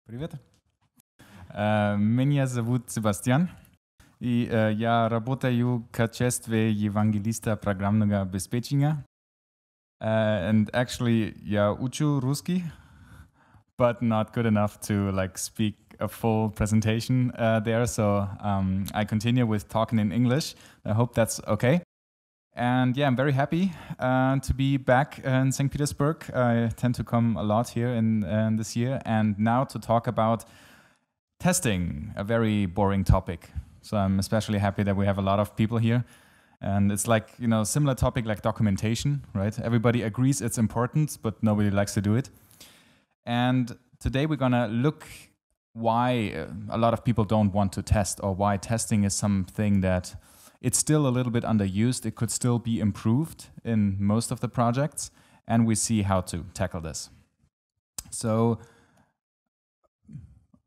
Привет. Меня зовут Sebastian. И я работаю в качестве евангелиста программного обеспечения. And actually, я учу русский, but not good enough to speak a full presentation there. So I continue with talking in English. I hope that's okay. And yeah, I'm very happy to be back in St. Petersburg. I tend to come a lot here in this year, and now to talk about testing, a very boring topic. So I'm especially happy that we have a lot of people here. And it's like, similar topic like documentation, right? Everybody agrees it's important, but nobody likes to do it. And today we're gonna look why a lot of people don't want to test, or why testing is something that it's still a little bit underused. It could still be improved in most of the projects, and we see how to tackle this. So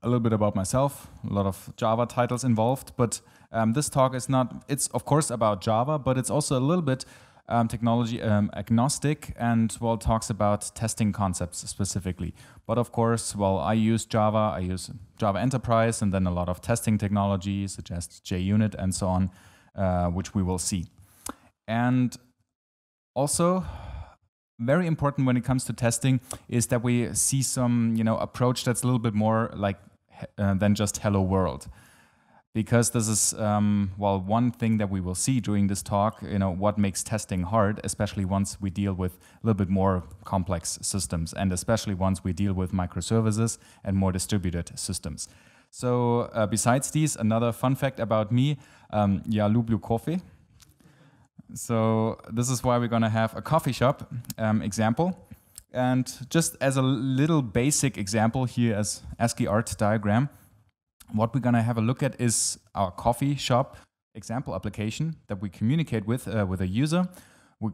a little bit about myself, a lot of Java titles involved, but this talk is not, it's of course about Java, but it's also a little bit technology agnostic, and talks about testing concepts specifically. But of course, I use Java Enterprise, and then a lot of testing technologies such as JUnit and so on, which we will see. And also, very important when it comes to testing is that we see some, approach that's a little bit more like than just hello world. Because this is, one thing that we will see during this talk, what makes testing hard, especially once we deal with a little bit more complex systems, and especially once we deal with microservices and more distributed systems. So besides these, another fun fact about me, ja lubię coffee. So this is why we're going to have a coffee shop example. And just as a little basic example here as ASCII art diagram, what we're going to have a look at is our coffee shop example application that we communicate with a user.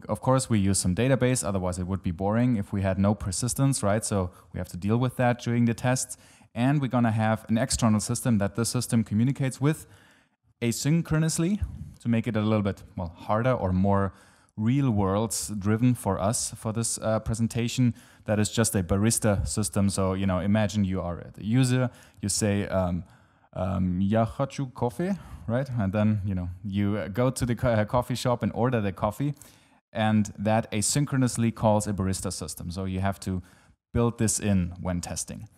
Of course, we use some database, otherwise it would be boring if we had no persistence, right? So we have to deal with that during the tests. And we're going to have an external system that the system communicates with asynchronously to make it a little bit harder or more real world driven for us for this presentation. That is just a barista system. So, imagine you are the user, you say, "Я хочу кофе," right? And then, you go to the coffee shop and order the coffee, and that asynchronously calls a barista system. So you have to build this in when testing.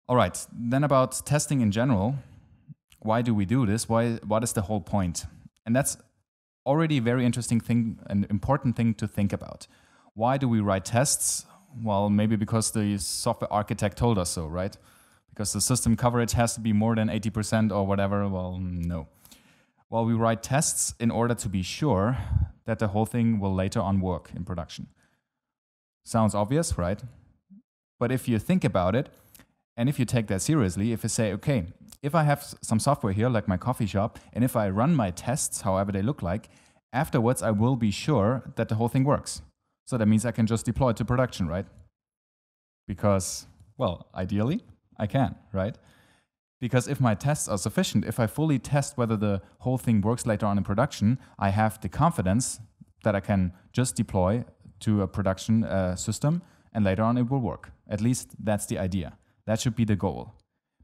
All right, then about testing in general, why do we do this? What is the whole point? And that's already a very interesting thing, an important thing to think about. Why do we write tests? Well, maybe because the software architect told us so, right? Because the system coverage has to be more than 80% or whatever. Well, no. Well, we write tests in order to be sure that the whole thing will later on work in production. Sounds obvious, right? But if you think about it, and if you take that seriously, if you say, okay, if I have some software here, like my coffee shop, and if I run my tests, however they look like, afterwards I will be sure that the whole thing works. So that means I can just deploy it to production, right? Because, ideally, I can, right? Because if my tests are sufficient, if I fully test whether the whole thing works later on in production, I have the confidence that I can just deploy to a production system, and later on it will work. At least that's the idea. That should be the goal.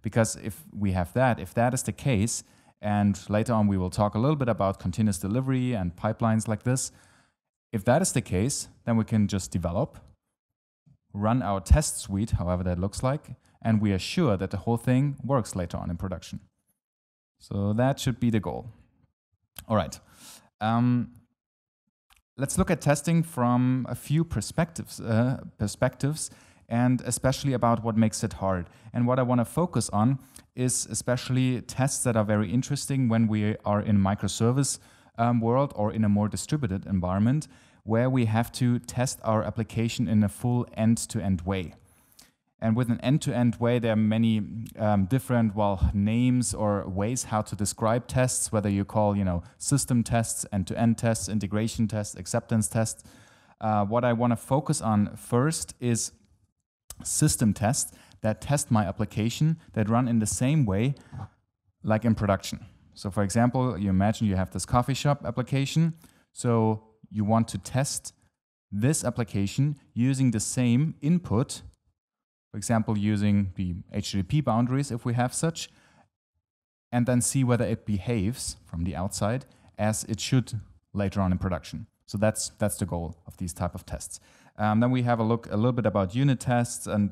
Because if we have that, if that is the case, and later on we will talk a little bit about continuous delivery and pipelines like this, if that is the case, then we can just develop, run our test suite, however that looks like, and we are sure that the whole thing works later on in production. So that should be the goal. All right. Let's look at testing from a few perspectives, and especially about what makes it hard. And what I want to focus on is especially tests that are very interesting when we are in microservice world or in a more distributed environment, where we have to test our application in a full end-to-end way. And with an end-to-end way, there are many different names or ways how to describe tests, whether you call system tests, end-to-end tests, integration tests, acceptance tests. What I want to focus on first is system tests that test my application, that run in the same way like in production. So for example, you imagine you have this coffee shop application. So you want to test this application using the same input for example, using the HTTP boundaries if we have such, and then see whether it behaves from the outside as it should later on in production. So that's the goal of these type of tests. Then we have a look a little bit about unit tests and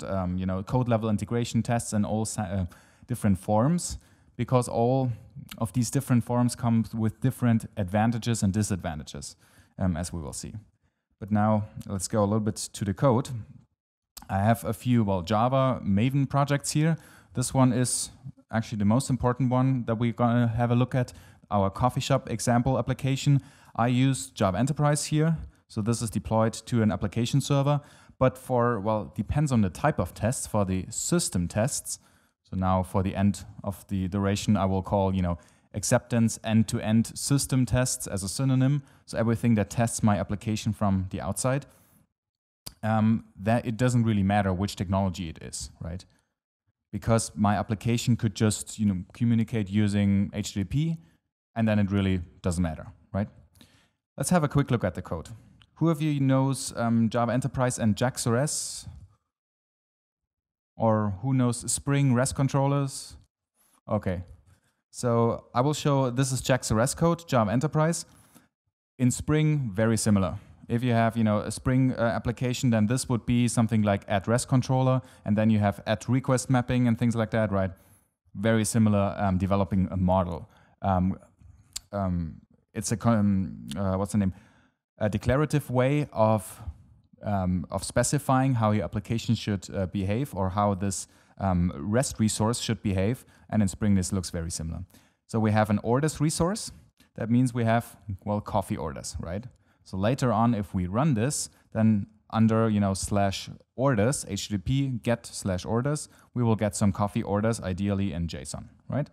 code level integration tests and all different forms, because all of these different forms come with different advantages and disadvantages, as we will see. But now let's go a little bit to the code. I have a few Java Maven projects here. This one is actually the most important one that we're going to have a look at, our coffee shop example application. I use Java Enterprise here, so this is deployed to an application server. But for, depends on the type of tests. For the system tests, so now for the end of the duration, I will call, acceptance end-to-end system tests as a synonym. So everything that tests my application from the outside. That it doesn't really matter which technology it is, right? Because my application could just, communicate using HTTP, and then it really doesn't matter, right? Let's have a quick look at the code. Who of you knows Java Enterprise and JAX-RS? Or who knows Spring REST controllers? Okay, so I will show, this is JAX-RS code, Java Enterprise. In Spring, very similar. If you have, a Spring application, then this would be something like add REST controller, and then you have add request mapping and things like that, right? Very similar developing a model. It's a what's the name? A declarative way of specifying how your application should behave, or how this REST resource should behave. And in Spring, this looks very similar. So we have an orders resource. That means we have, coffee orders, right? So later on, if we run this, then under, /orders, HTTP get/orders, we will get some coffee orders, ideally in JSON, right?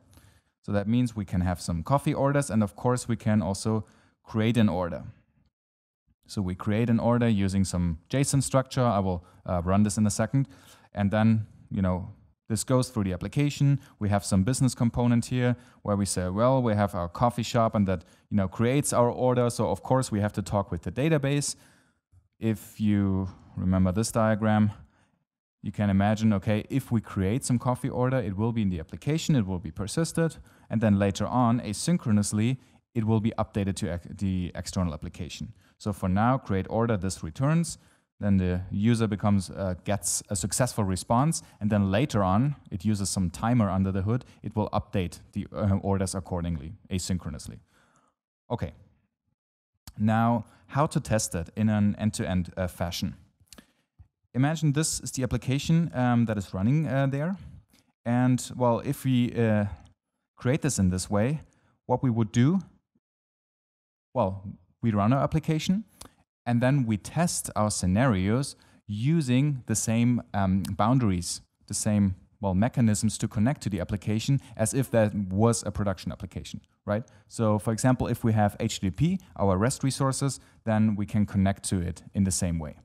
So that means we can have some coffee orders, and of course, we can also create an order. So we create an order using some JSON structure. I will run this in a second. And then, this goes through the application. We have some business component here where we say, we have our coffee shop, and that, creates our order. So of course, we have to talk with the database. If you remember this diagram, you can imagine, okay, if we create some coffee order, it will be in the application, it will be persisted, and then later on, asynchronously, it will be updated to the external application. So for now, create order, this returns, then the user gets a successful response, and then later on, it uses some timer under the hood, it will update the orders accordingly, asynchronously. Okay, now how to test it in an end-to-end fashion. Imagine this is the application that is running there. And if we create this in this way, what we would do, we run our application, and then we test our scenarios using the same boundaries, the same mechanisms to connect to the application as if that was a production application, right? So for example, if we have HTTP, our REST resources, then we can connect to it in the same way.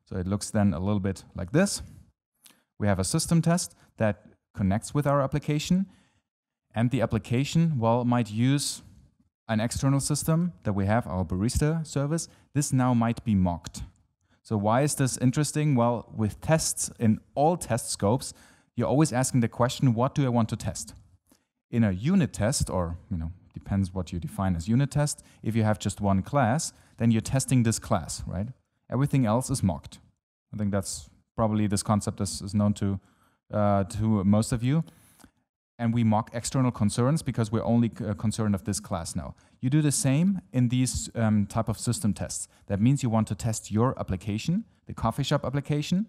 So it looks then a little bit like this. We have a system test that connects with our application, and the application, might use an external system that we have, our Barista service. This now might be mocked. So why is this interesting? Well, with tests, in all test scopes, you're always asking the question, what do I want to test? In a unit test, or depends what you define as unit test, if you have just one class, then you're testing this class, right? Everything else is mocked. I think that's probably, this concept is known to most of you. And we mock external concerns because we're only concerned of this class now. You do the same in these type of system tests. That means you want to test your application, the coffee shop application,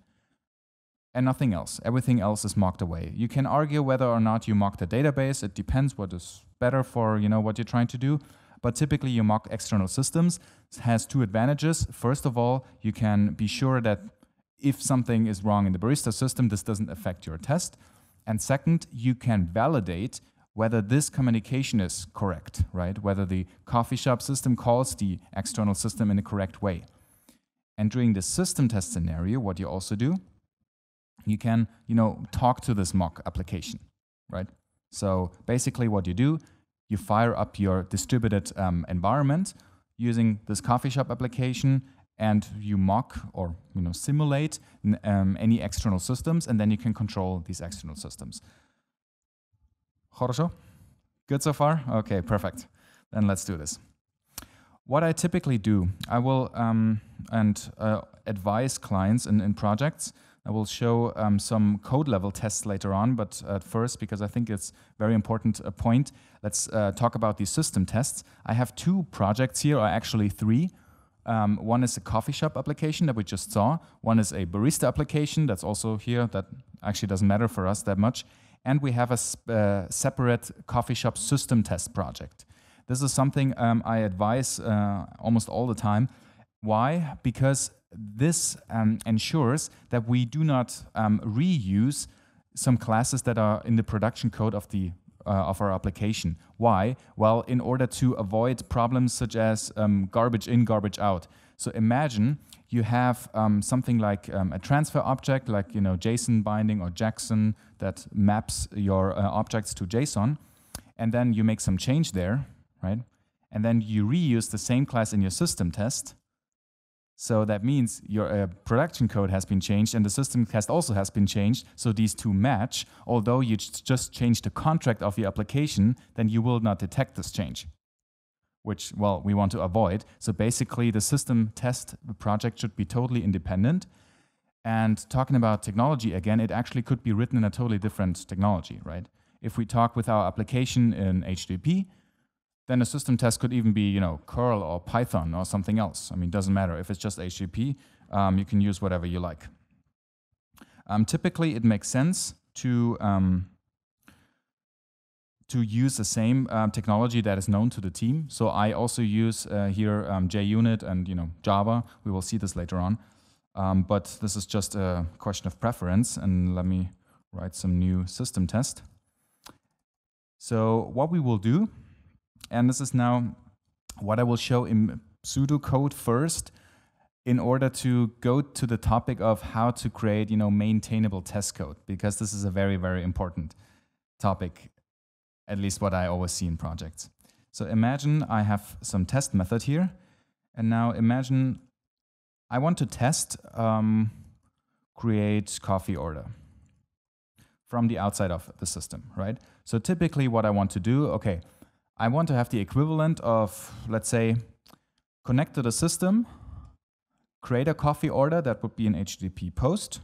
and nothing else. Everything else is mocked away. You can argue whether or not you mock the database. It depends what is better for what you're trying to do. But typically you mock external systems. It has two advantages. First of all, you can be sure that if something is wrong in the Barista system, this doesn't affect your test. And second, you can validate whether this communication is correct, right? Whether the coffee shop system calls the external system in the correct way. And during the system test scenario, what you also do, you can, talk to this mock application, right? So basically what you do, you fire up your distributed environment using this coffee shop application, and you mock or simulate any external systems, and then you can control these external systems. Хорошо? Good so far? Okay, perfect. Then let's do this. What I typically do, I will advise clients in projects. I will show some code level tests later on, but at first, because I think it's very important a point, let's talk about these system tests. I have 2 projects here, or actually 3. One is a coffee shop application that we just saw. One is a barista application that's also here. That actually doesn't matter for us that much. And we have a separate coffee shop system test project. This is something I advise almost all the time. Why? Because this ensures that we do not reuse some classes that are in the production code of our application. Why? Well, in order to avoid problems such as garbage in, garbage out. So imagine you have something like a transfer object, like JSON binding or Jackson that maps your objects to JSON, and then you make some change there, right? And then you reuse the same class in your system test. So that means your production code has been changed and the system test also has been changed. So these 2 match. Although you just changed the contract of your application, then you will not detect this change, which, well, we want to avoid. So basically, the system test project should be totally independent. And talking about technology again, it actually could be written in a totally different technology, right? If we talk with our application in HTTP, then a system test could even be, curl or Python or something else. I mean, it doesn't matter. If it's just HTTP, you can use whatever you like. Typically, it makes sense to use the same technology that is known to the team. So I also use here JUnit and Java. We will see this later on. But this is just a question of preference. And let me write some new system test. So what we will do, and this is now what I will show in pseudocode first in order to go to the topic of how to create, maintainable test code, because this is a very, very important topic, at least what I always see in projects. So imagine I have some test method here, and now imagine I want to test create coffee order from the outside of the system, right? So typically what I want to do, okay, I want to have the equivalent of, let's say, connect to the system, create a coffee order that would be an HTTP post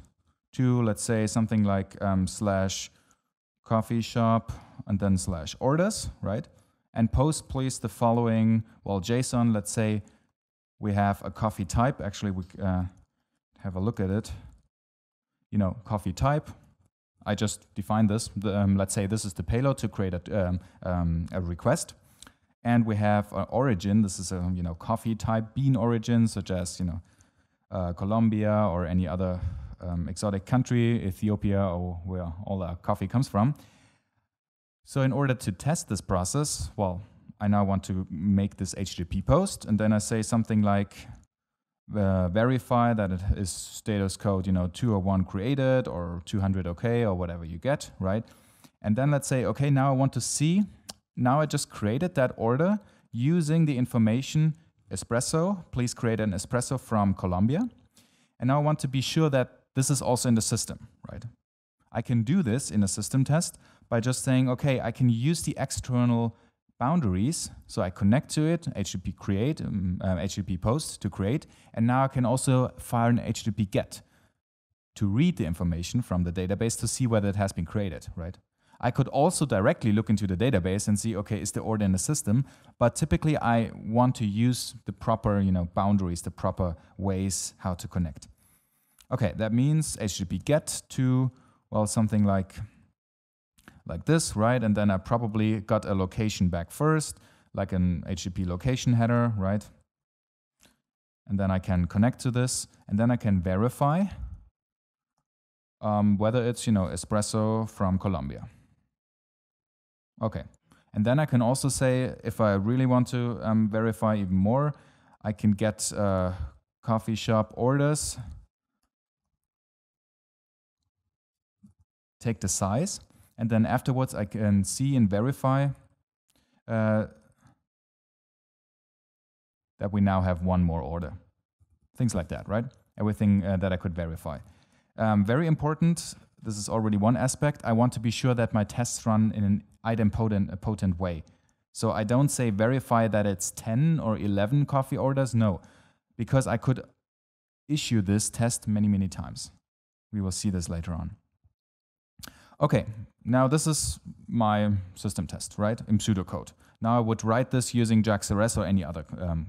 to, let's say, something like / coffee shop and then / orders, right? And post, please, the following, well, JSON, let's say we have a coffee type. Actually, we have a look at it. Coffee type. I just defined this. Let's say this is the payload to create a request, and we have an origin. This is a coffee type bean origin, such as Colombia or any other exotic country, Ethiopia, or where all our coffee comes from. So in order to test this process, well, I now want to make this HTTP post, and then I say something like verify that it is status code 201 created or 200 okay or whatever you get, right? And then let's say, okay, now I want to see, now I just created that order using the information espresso, please create an espresso from Colombia. And now I want to be sure that this is also in the system, right? I can do this in a system test by just saying, okay, I can use the external boundaries. So I connect to it, HTTP create, HTTP post to create, and now I can also fire an HTTP get to read the information from the database to see whether it has been created, right? I could also directly look into the database and see, okay, is the order in the system? But typically I want to use the proper, boundaries, the proper ways how to connect. Okay, that means HTTP get to, well, something like this, right? And then I probably got a location back first, like an HTTP location header, right? And then I can connect to this, and then I can verify whether it's, espresso from Colombia. Okay, and then I can also say, if I really want to verify even more, I can get coffee shop orders, take the size, and then afterwards I can see and verify that we now have one more order. things like that, right? Everything that I could verify. Very important, this is already one aspect, I want to be sure that my tests run in an idempotent way. So I don't say verify that it's 10 or 11 coffee orders, no, because I could issue this test many, many times. We will see this later on. Okay, now this is my system test, right, in pseudocode. Now I would write this using JAX-RS or any other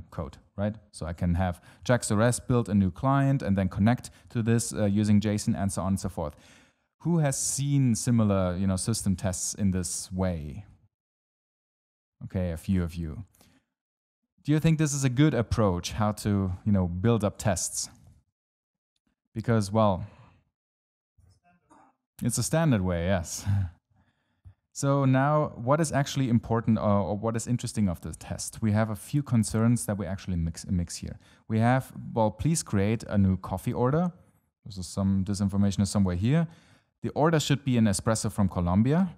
code, right? So I can have JAX-RS build a new client and then connect to this using JSON and so on and so forth. Who has seen similar, system tests in this way? Okay, a few of you. Do you think this is a good approach, how to, build up tests? Because, well, it's a standard way, yes. So now, what is actually important or what is interesting of the test? We have a few concerns that we actually mix here. We have, well, please create a new coffee order. This information is somewhere here. The order should be an espresso from Colombia.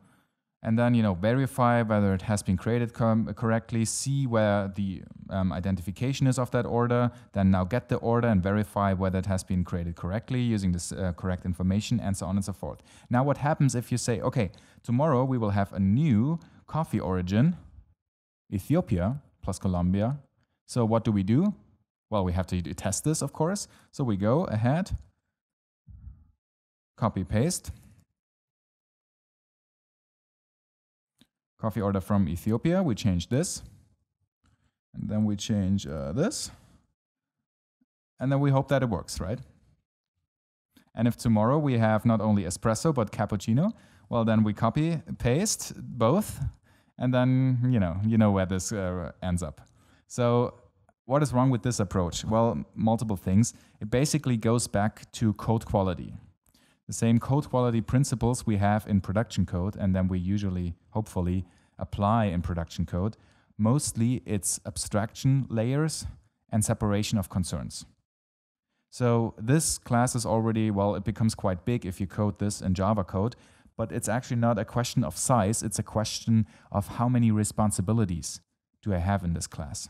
And then, verify whether it has been created correctly, see where the identification is of that order, then now get the order and verify whether it has been created correctly using this correct information, and so on and so forth. Now, what happens if you say, okay, tomorrow we will have a new coffee origin, Ethiopia plus Colombia. So what do? Well, we have to test this, of course. So we go ahead, copy, paste. Coffee order from Ethiopia, we change this. And then we change this. And then we hope that it works, right? And if tomorrow we have not only espresso, but cappuccino, well, then we copy, paste both. And then, you know where this ends up. So what is wrong with this approach? Well, multiple things. It basically goes back to code quality. The same code quality principles we have in production code, and then we usually, hopefully, apply in production code. Mostly it's abstraction layers and separation of concerns. So this class is already, well, it becomes quite big if you code this in Java code, but it's actually not a question of size, it's a question of how many responsibilities do I have in this class.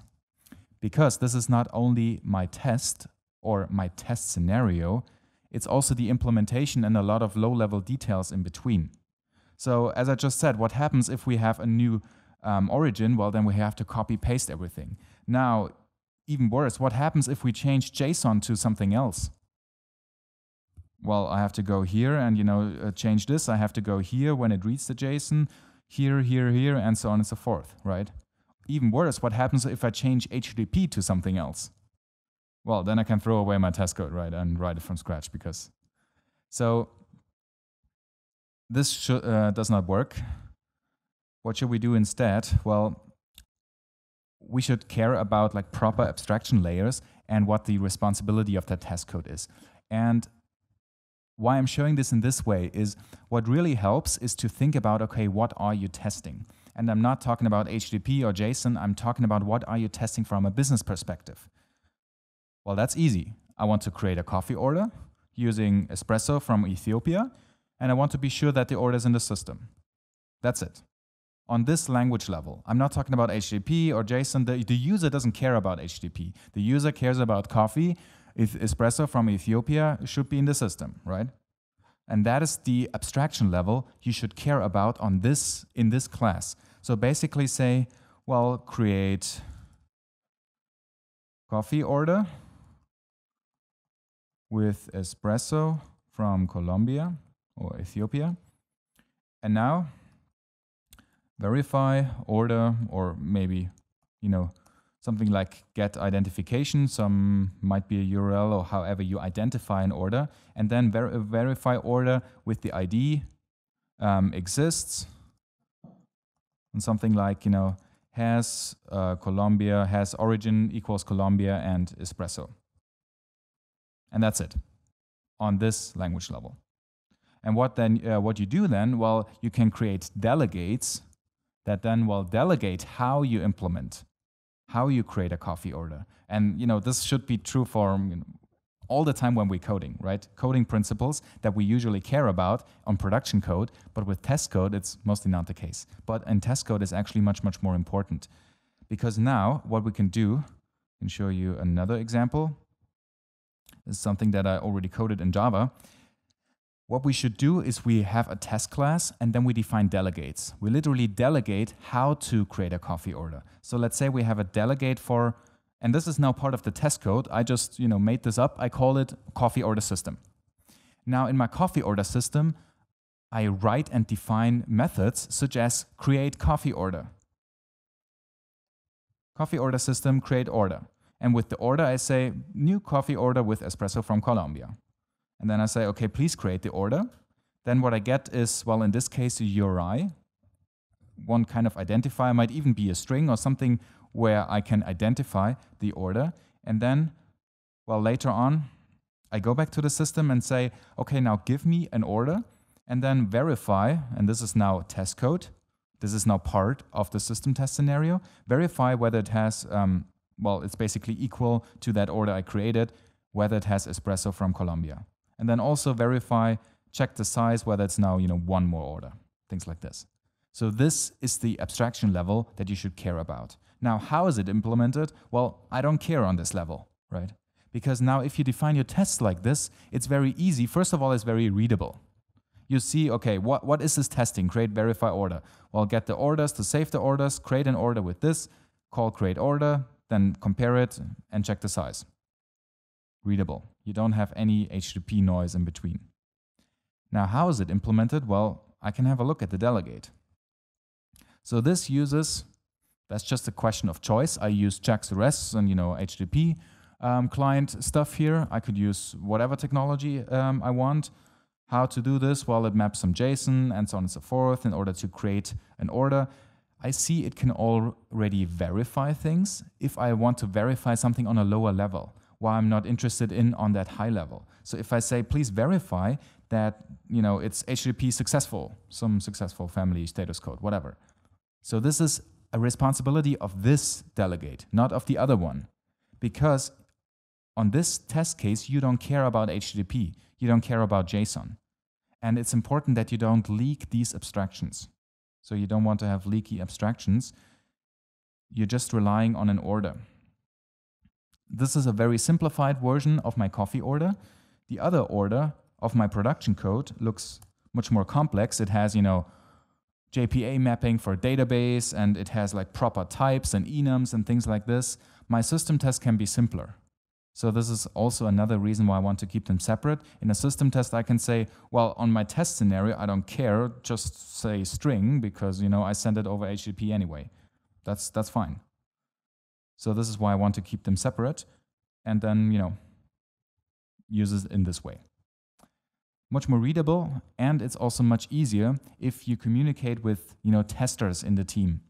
Because this is not only my test or my test scenario, it's also the implementation and a lot of low-level details in between. So as I just said, what happens if we have a new origin? Well, then we have to copy-paste everything. Now, even worse, what happens if we change JSON to something else? Well, I have to go here and change this. I have to go here when it reads the JSON, here, and so on and so forth, right? Even worse, what happens if I change HTTP to something else? Well, then I can throw away my test code, right, and write it from scratch because. So this does not work. What should we do instead? Well, we should care about like proper abstraction layers and what the responsibility of that test code is. And why I'm showing this in this way is what really helps is to think about, okay, what are you testing? And I'm not talking about HTTP or JSON. I'm talking about what are you testing from a business perspective. Well, that's easy. I want to create a coffee order using espresso from Ethiopia, and I want to be sure that the order is in the system. That's it. On this language level, I'm not talking about HTTP or JSON. The user doesn't care about HTTP. The user cares about coffee. If espresso from Ethiopia should be in the system, right? And that is the abstraction level you should care about in this class. So basically say, well, create coffee order with espresso from Colombia or Ethiopia. And now verify order, or maybe, something like get identification, some might be a URL or however you identify an order, and then verify order with the ID exists, and something like, has Colombia, has origin equals Colombia and espresso. And that's it on this language level. And what you do then, well, you can create delegates that then will delegate how you implement, how you create a coffee order. And this should be true for all the time when we're coding, right? Coding principles that we usually care about on production code, but with test code, it's mostly not the case. But in test code, it's actually much, much more important. Because now what we can do, I can show you another example. is something that I already coded in Java. What we should do is we have a test class and then we define delegates. We literally delegate how to create a coffee order. So let's say we have a delegate for, and this is now part of the test code. I just made this up. I call it coffee order system. Now in my coffee order system, I write and define methods such as create coffee order. Coffee order system, create order. And with the order, I say new coffee order with espresso from Colombia. And then I say, okay, please create the order. Then what I get is, well, in this case, a URI. One kind of identifier might even be a string or something where I can identify the order. And then, well, later on, I go back to the system and say, okay, now give me an order and then verify, and this is now test code. This is now part of the system test scenario. Verify whether it has, well, it's basically equal to that order I created, whether it has espresso from Colombia. And then also verify, check the size, whether it's now, one more order, things like this. So this is the abstraction level that you should care about. Now, how is it implemented? Well, I don't care on this level, right? Because now if you define your tests like this, it's very easy. First of all, it's very readable. You see, okay, what is this testing? Create, verify, order. Well, get the orders to save the orders, create an order with this, call create order, then compare it and check the size. Readable. You don't have any HTTP noise in between. Now, how is it implemented? Well, I can have a look at the delegate. So this uses, that's just a question of choice. I use JAX REST and HTTP client stuff here. I could use whatever technology I want. How to do this? Well, it maps some JSON and so on and so forth in order to create an order. I see it can already verify things if I want to verify something on a lower level, while I'm not interested in on that high level. So if I say, please verify that it's HTTP successful, some successful family status code, whatever. So this is a responsibility of this delegate, not of the other one. Because on this test case, you don't care about HTTP. You don't care about JSON. And it's important that you don't leak these abstractions. So you don't want to have leaky abstractions. You're just relying on an order. This is a very simplified version of my coffee order. The other order of my production code looks much more complex. It has, JPA mapping for database, and it has like proper types and enums and things like this. My system test can be simpler. So this is also another reason why I want to keep them separate. In a system test, I can say, well, on my test scenario, I don't care, just say string, because I send it over HTTP anyway. That's fine. So this is why I want to keep them separate, and then use it in this way. Much more readable, and it's also much easier if you communicate with testers in the team,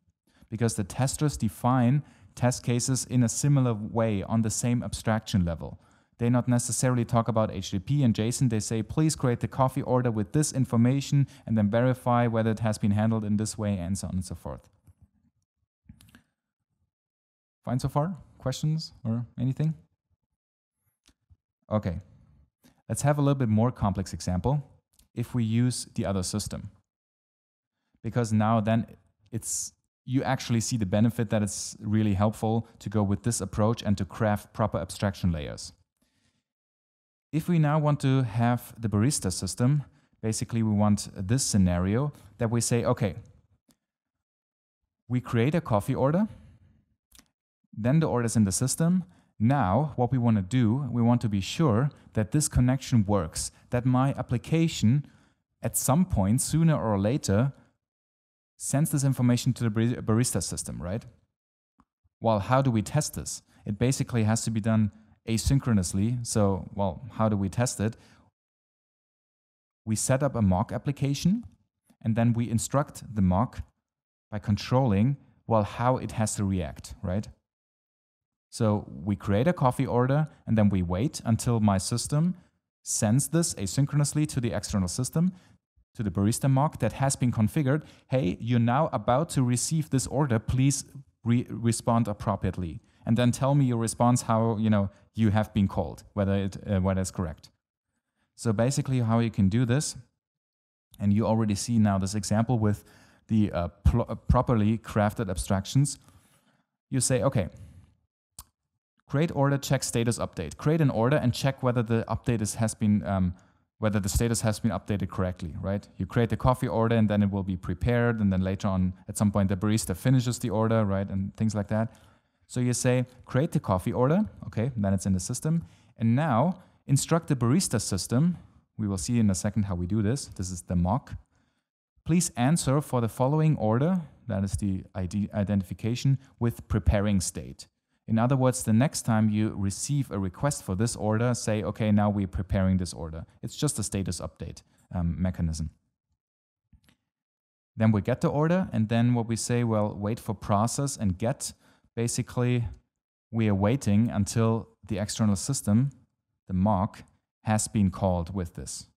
because the testers define test cases in a similar way on the same abstraction level. They not necessarily talk about HTTP and JSON. They say, please create the coffee order with this information and then verify whether it has been handled in this way, and so on and so forth. Fine so far? Questions or anything? Okay. Let's have a little bit more complex example if we use the other system. Because now then you actually see the benefit that it's really helpful to go with this approach and to craft proper abstraction layers. If we now want to have the Barista system, basically we want this scenario that we say, okay, we create a coffee order, then the order is in the system. Now, what we want to do, we want to be sure that this connection works, that my application at some point, sooner or later, sends this information to the Barista system, right? Well, how do we test this? It basically has to be done asynchronously. So, well, how do we test it? We set up a mock application, and then we instruct the mock by controlling, well, how it has to react, right? So we create a coffee order, and then we wait until my system sends this asynchronously to the external system, to the Barista mock that has been configured. Hey, you're now about to receive this order. Please respond appropriately. And then tell me your response, how you have been called, whether it's correct. So basically how you can do this, and you already see now this example with the properly crafted abstractions. You say, okay, Create order, check status update. Create an order and check whether the update has been whether the status has been updated correctly, right? You create the coffee order and then it will be prepared, and then later on at some point the barista finishes the order, right? And things like that. So you say create the coffee order, okay, then it's in the system. And now instruct the barista system. We will see in a second how we do this. This is the mock. Please answer for the following order, that is the ID identification, with preparing state. In other words, the next time you receive a request for this order, say, okay, now we're preparing this order. It's just a status update mechanism. Then we get the order, and then what we say, well, wait for process and get. Basically, we are waiting until the external system, the mock, has been called with this.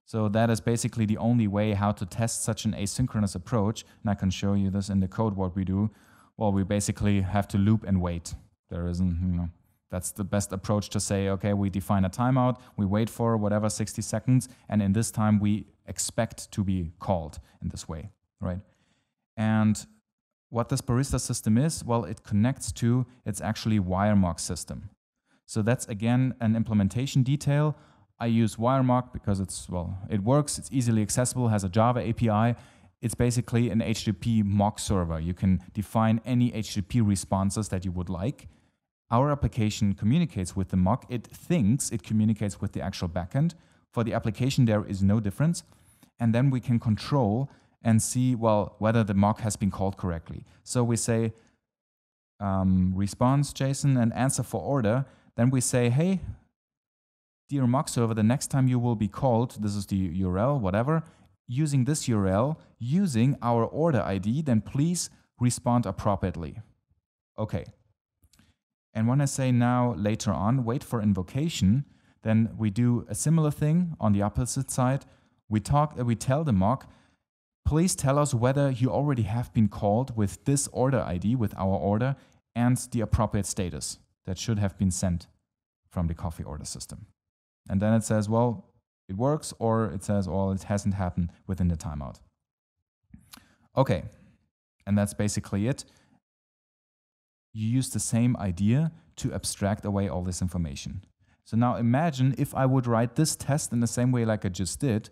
So that is basically the only way how to test such an asynchronous approach. And I can show you this in the code, what we do. Well, we basically have to loop and wait. There isn't, that's the best approach to say, okay, we define a timeout, we wait for whatever 60 seconds, and in this time we expect to be called in this way, right? And what this barista system is, well, it connects to its actually WireMock system. So that's again an implementation detail. I use WireMock because it's, well, it works, it's easily accessible, has a Java API. It's basically an HTTP mock server. You can define any HTTP responses that you would like. Our application communicates with the mock. It thinks it communicates with the actual backend. For the application, there is no difference. And then we can control and see, well, whether the mock has been called correctly. So we say response JSON and answer for order. Then we say, hey, dear mock server, the next time you will be called, this is the URL, whatever, using this URL, using our order ID, then please respond appropriately. Okay. And when I say now, later on, wait for invocation, then we do a similar thing on the opposite side. We tell the mock, please tell us whether you already have been called with this order ID, with our order, and the appropriate status that should have been sent from the coffee order system. And then it says, well, it works, or it says, well, it hasn't happened within the timeout. Okay, and that's basically it. You use the same idea to abstract away all this information. So now imagine if I would write this test in the same way like I just did.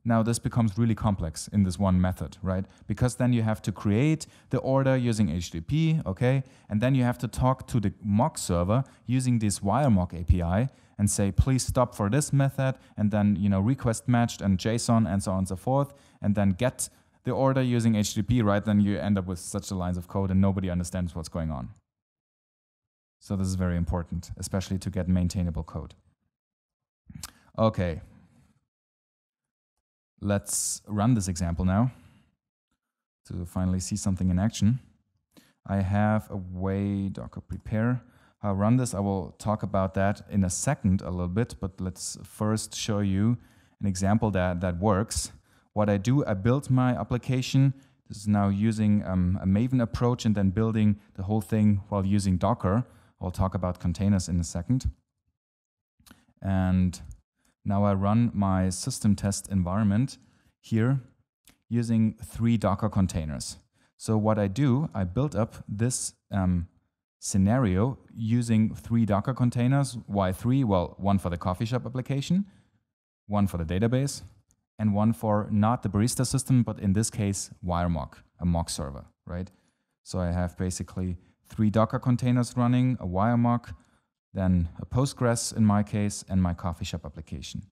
Now this becomes really complex in this one method, right? Because then you have to create the order using HTTP, okay? And then you have to talk to the mock server using this WireMock API and say, please stop for this method, and then, request matched and JSON and so on and so forth, and then get the order using HTTP, right? Then you end up with such lines of code and nobody understands what's going on. So this is very important, especially to get maintainable code. Okay. Let's run this example now to finally see something in action. I have a way Docker prepare. I'll run this. I will talk about that in a second a little bit, but let's first show you an example that works. What I do, I build my application. This is now using a Maven approach and then building the whole thing while using Docker. I'll talk about containers in a second. And now I run my system test environment here using 3 Docker containers. So what I do, I build up this scenario using 3 Docker containers. Why 3? Well, 1 for the coffee shop application, 1 for the database, and 1 for not the barista system, but in this case, WireMock, a mock server, right? So I have basically 3 Docker containers running, a WireMock, then a Postgres in my case, and my coffee shop application.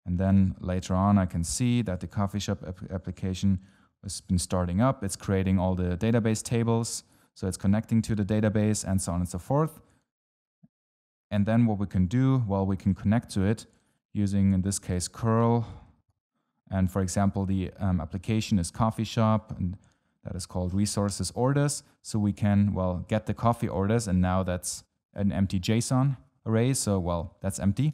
And then later on, I can see that the coffee shop application has been starting up. It's creating all the database tables. So it's connecting to the database and so on and so forth. And then what we can do, well, we can connect to it using, in this case, curl. And for example, the application is coffee shop, and that is called resources orders. So we can, well, get the coffee orders, and now that's an empty JSON array. So, well, that's empty.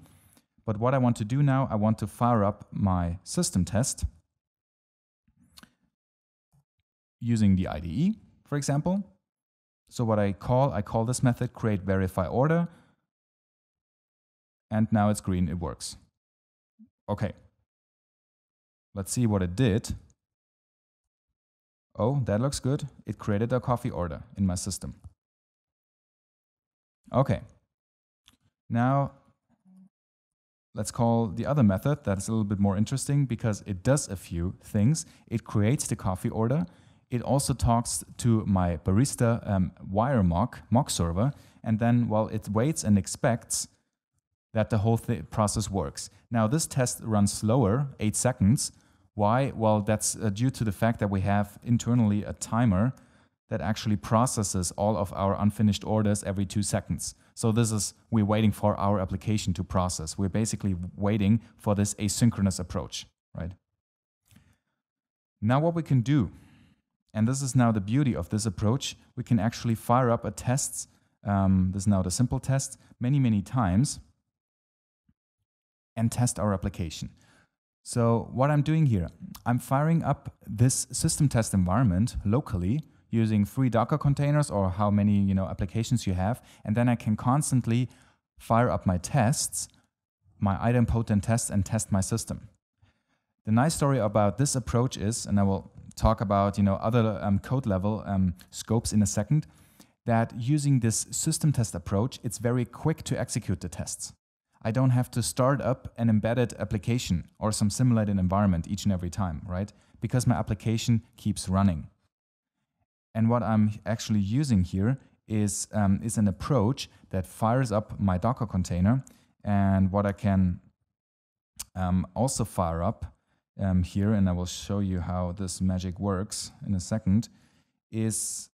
But what I want to do now, I want to fire up my system test using the IDE, for example. So what I call this method create verify order, and now it's green, it works. Okay, let's see what it did. Oh, that looks good. It created a coffee order in my system. Okay. Now, let's call the other method that's a little bit more interesting because it does a few things. It creates the coffee order. It also talks to my Barista wire mock server, and then, well, it waits and expects that the whole process works. Now, this test runs slower, 8 seconds. Why? Well, that's due to the fact that we have internally a timer that actually processes all of our unfinished orders every 2 seconds. So we're waiting for our application to process. We're basically waiting for this asynchronous approach, right? Now what we can do, and this is now the beauty of this approach, we can actually fire up a test, this is now the simple test, many times, and test our application. So what I'm doing here, I'm firing up this system test environment locally using 3 Docker containers or how many applications you have, and then I can constantly fire up my tests, my idempotent tests, and test my system. The nice story about this approach is, and I will talk about other code level scopes in a second, that using this system test approach, it's very quick to execute the tests. I don't have to start up an embedded application or some simulated environment each and every time, right? Because my application keeps running. And what I'm actually using here is an approach that fires up my Docker container. And what I can also fire up here, and I will show you how this magic works in a second, is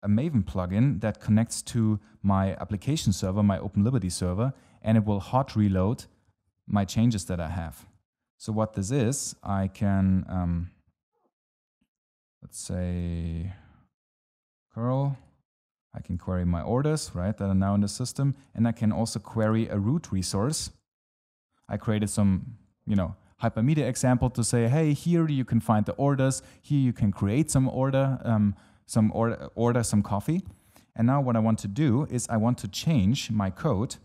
a Maven plugin that connects to my application server, my OpenLiberty server, and it will hot reload my changes that I have. So what this is, I can, let's say, curl, I can query my orders, right, that are now in the system, and I can also query a root resource. I created some, hypermedia example to say, hey, here you can find the orders, here you can create some order some coffee. And now what I want to do is I want to change my code.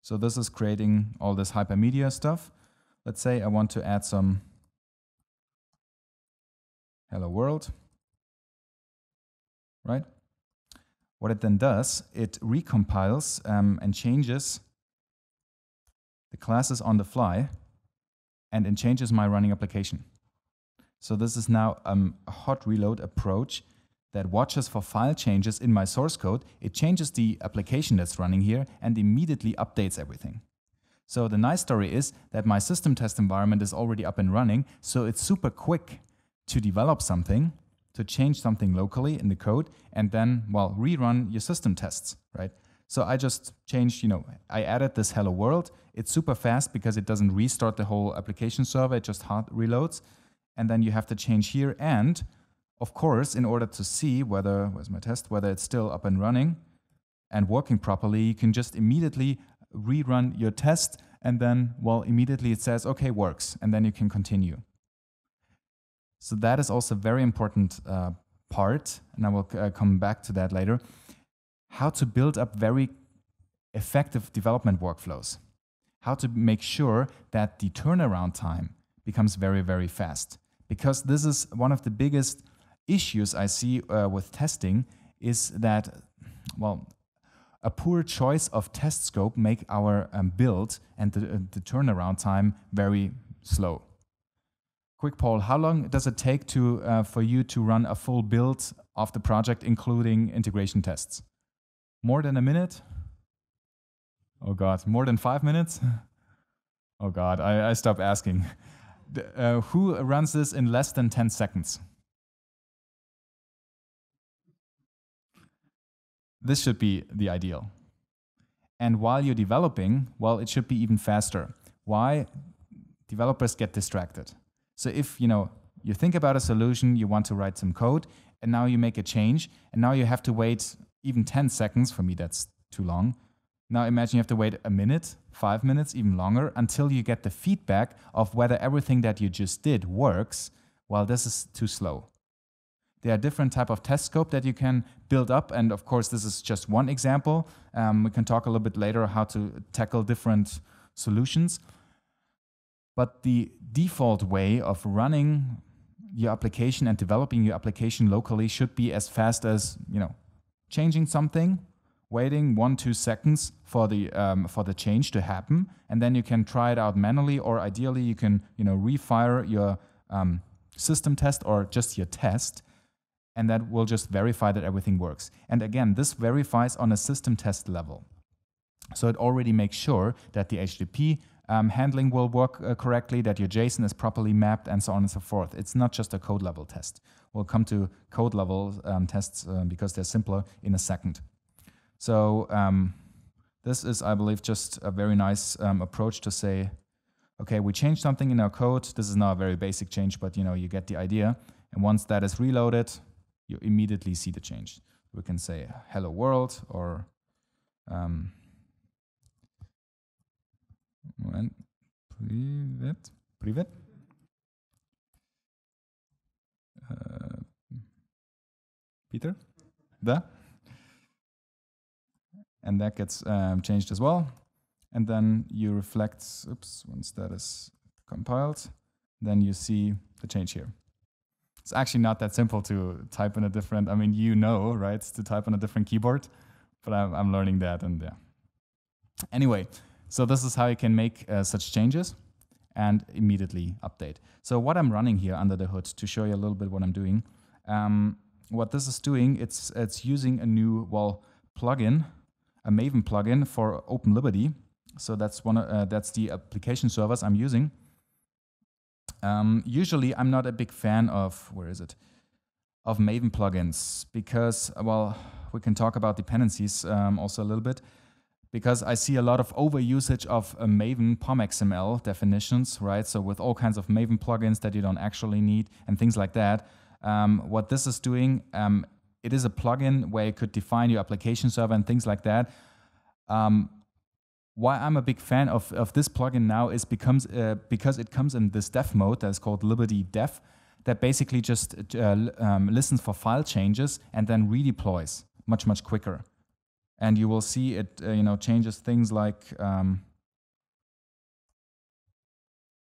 So this is creating all this hypermedia stuff. Let's say I want to add some hello world, right? What it then does, it recompiles and changes the classes on the fly, and it changes my running application. So this is now a hot reload approach that watches for file changes in my source code. It changes the application that's running here and immediately updates everything. So the nice story is that my system test environment is already up and running, so it's super quick to develop something, to change something locally in the code, and then, well, rerun your system tests, right? So I just changed, I added this hello world. It's super fast because it doesn't restart the whole application server, it just hot reloads. And then you have to change here. And of course, in order to see whether it's still up and running and working properly, you can just immediately rerun your test, and then, well, immediately it says, okay, works, and then you can continue. So that is also a very important part, and I will come back to that later. How to build up very effective development workflows. How to make sure that the turnaround time becomes very fast. Because this is one of the biggest issues I see with testing, is that, well, a poor choice of test scope make our build and the turnaround time very slow. Quick poll, how long does it take for you to run a full build of the project, including integration tests? More than a minute? Oh God, more than 5 minutes? Oh God, I stopped asking. Who runs this in less than 10 seconds? This should be the ideal. And while you're developing, well, it should be even faster. Why? Developers get distracted. So if you think about a solution, you want to write some code, and now you make a change, and now you have to wait even 10 seconds. For me, that's too long. Now imagine you have to wait a minute, 5 minutes, even longer, until you get the feedback of whether everything that you just did works. Well, this is too slow. There are different type of test scope that you can build up, and of course, this is just one example. We can talk a little bit later how to tackle different solutions. But the default way of running your application and developing your application locally should be as fast as, changing something, waiting 1-2 seconds for the change to happen, and then you can try it out manually, or ideally you can refire your system test or just your test, and that will just verify that everything works. And again, this verifies on a system test level. So it already makes sure that the HTTP handling will work correctly, that your JSON is properly mapped, and so on and so forth. It's not just a code level test. We'll come to code level tests because they're simpler in a second. So this is, I believe, just a very nice approach to say, okay, we changed something in our code. This is not a very basic change, but you get the idea. And once that is reloaded, you immediately see the change. We can say hello world, or Privet. Peter? Da? And that gets changed as well. And then you reflect, once that is compiled, then you see the change here. It's actually not that simple to type in a different, right, to type on a different keyboard, but I'm learning that, and yeah. Anyway, so this is how you can make such changes and immediately update. So what I'm running here under the hood, to show you a little bit what I'm doing, what this is doing, it's using a new, plugin, a Maven plugin for OpenLiberty. So that's that's the application servers I'm using. Usually, I'm not a big fan of of Maven plugins, because we can talk about dependencies also a little bit, because I see a lot of overusage of Maven POM-XML definitions, right? So with all kinds of Maven plugins that you don't actually need and things like that. What this is doing, it is a plugin where you could define your application server and things like that. Why I'm a big fan of this plugin now is because it comes in this dev mode that's called Liberty Dev, that basically just listens for file changes and then redeploys much quicker. And you will see it changes things like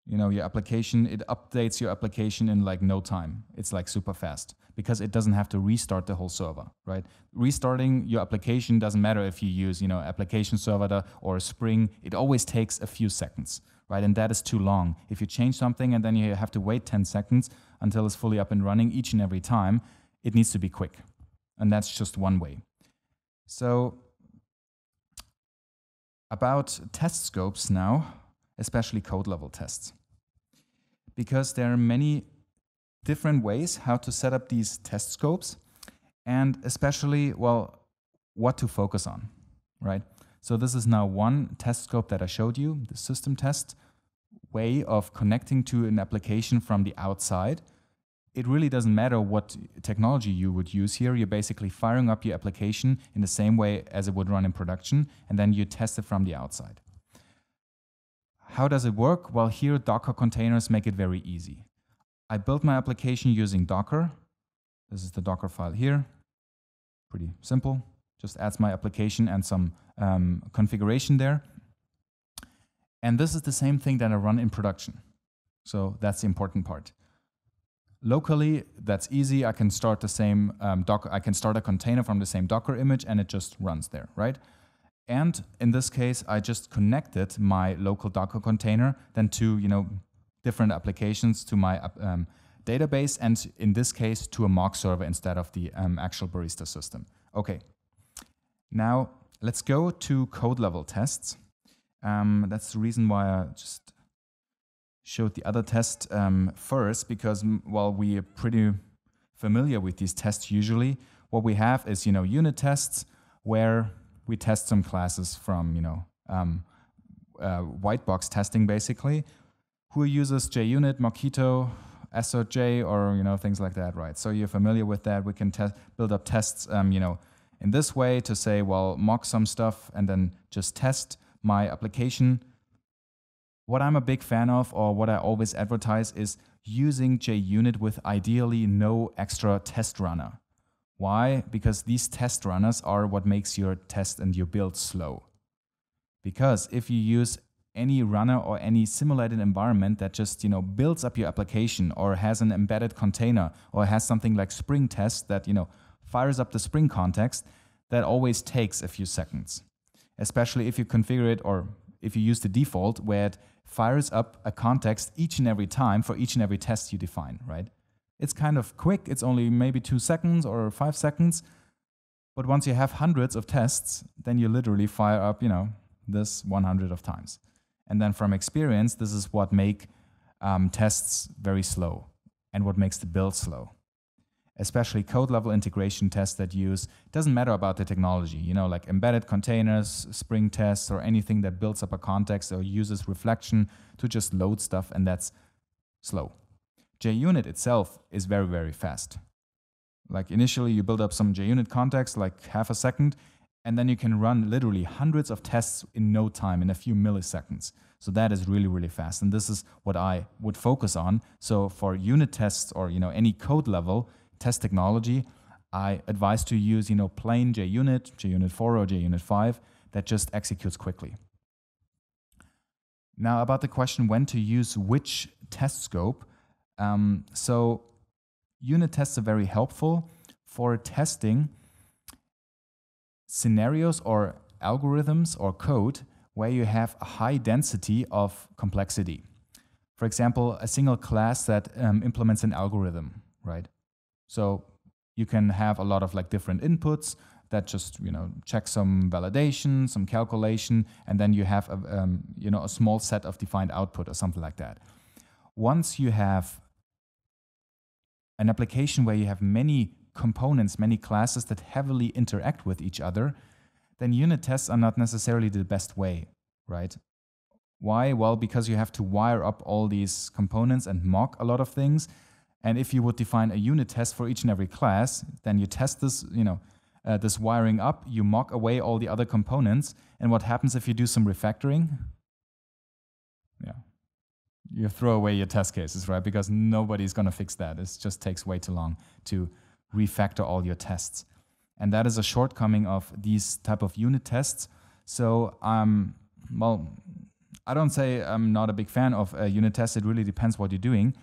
your application. It updates your application in like no time. It's like super fast, because it doesn't have to restart the whole server, right? Restarting your application doesn't matter if you use application server or Spring. It always takes a few seconds, right? And that is too long. If you change something and then you have to wait 10 seconds until it's fully up and running each and every time, it needs to be quick. And that's just one way. So about test scopes now, especially code level tests, because there are many different ways how to set up these test scopes, and especially, what to focus on, right? So this is now one test scope that I showed you, the system test way of connecting to an application from the outside. It really doesn't matter what technology you would use here. You're basically firing up your application in the same way as it would run in production, and then you test it from the outside. How does it work? Well, here Docker containers make it very easy. I built my application using Docker. This is the Docker file here. Pretty simple. Just adds my application and some configuration there. And this is the same thing that I run in production. So that's the important part. Locally, that's easy. I can start the same Docker. I can start a container from the same Docker image, and it just runs there, right? And in this case, I just connected my local Docker container then to different applications, to my database, and in this case to a mock server instead of the actual Barista system. Okay. Now let's go to code level tests. That's the reason why I just showed the other test first, because while we are pretty familiar with these tests usually, what we have is unit tests where we test some classes from white box testing basically. Who uses JUnit, Mockito, SRJ, or things like that, right? So you're familiar with that. We can build up tests in this way to say, mock some stuff and then just test my application. What I'm a big fan of, or what I always advertise, is using JUnit with ideally no extra test runner. Why? Because these test runners are what makes your test and your build slow. Because if you use any runner or any simulated environment that just, builds up your application or has an embedded container or has something like Spring Test that, fires up the Spring context, that always takes a few seconds, especially if you configure it or if you use the default where it fires up a context each and every time for each and every test you define, right? It's kind of quick. It's only maybe 2 seconds or 5 seconds. But once you have hundreds of tests, then you literally fire up, this 100 of times. And then from experience, this is what make tests very slow and what makes the build slow. Especially code-level integration tests that use, it doesn't matter about the technology, like embedded containers, Spring tests, or anything that builds up a context or uses reflection to just load stuff, and that's slow. JUnit itself is very, very fast. Like initially you build up some JUnit context, like half a second, and then you can run literally hundreds of tests in no time, in a few milliseconds. So that is really, really fast. And this is what I would focus on. So for unit tests or any code level test technology, I advise to use plain JUnit, JUnit 4 or JUnit 5 that just executes quickly. Now about the question when to use which test scope. So unit tests are very helpful for testing scenarios or algorithms or code where you have a high density of complexity. For example, a single class that implements an algorithm, right? So you can have a lot of different inputs that just check some validation, some calculation, and then you have a small set of defined output or something like that. Once you have an application where you have many components, many classes that heavily interact with each other, then unit tests are not necessarily the best way, right? Why? Well, because you have to wire up all these components and mock a lot of things. And if you would define a unit test for each and every class, then you test this, this wiring up, you mock away all the other components. And what happens if you do some refactoring? Yeah. You throw away your test cases, right? Because nobody's going to fix that. It just takes way too long to refactor all your tests. And that is a shortcoming of these type of unit tests. So, well, I don't say I'm not a big fan of unit tests. It really depends what you're doing.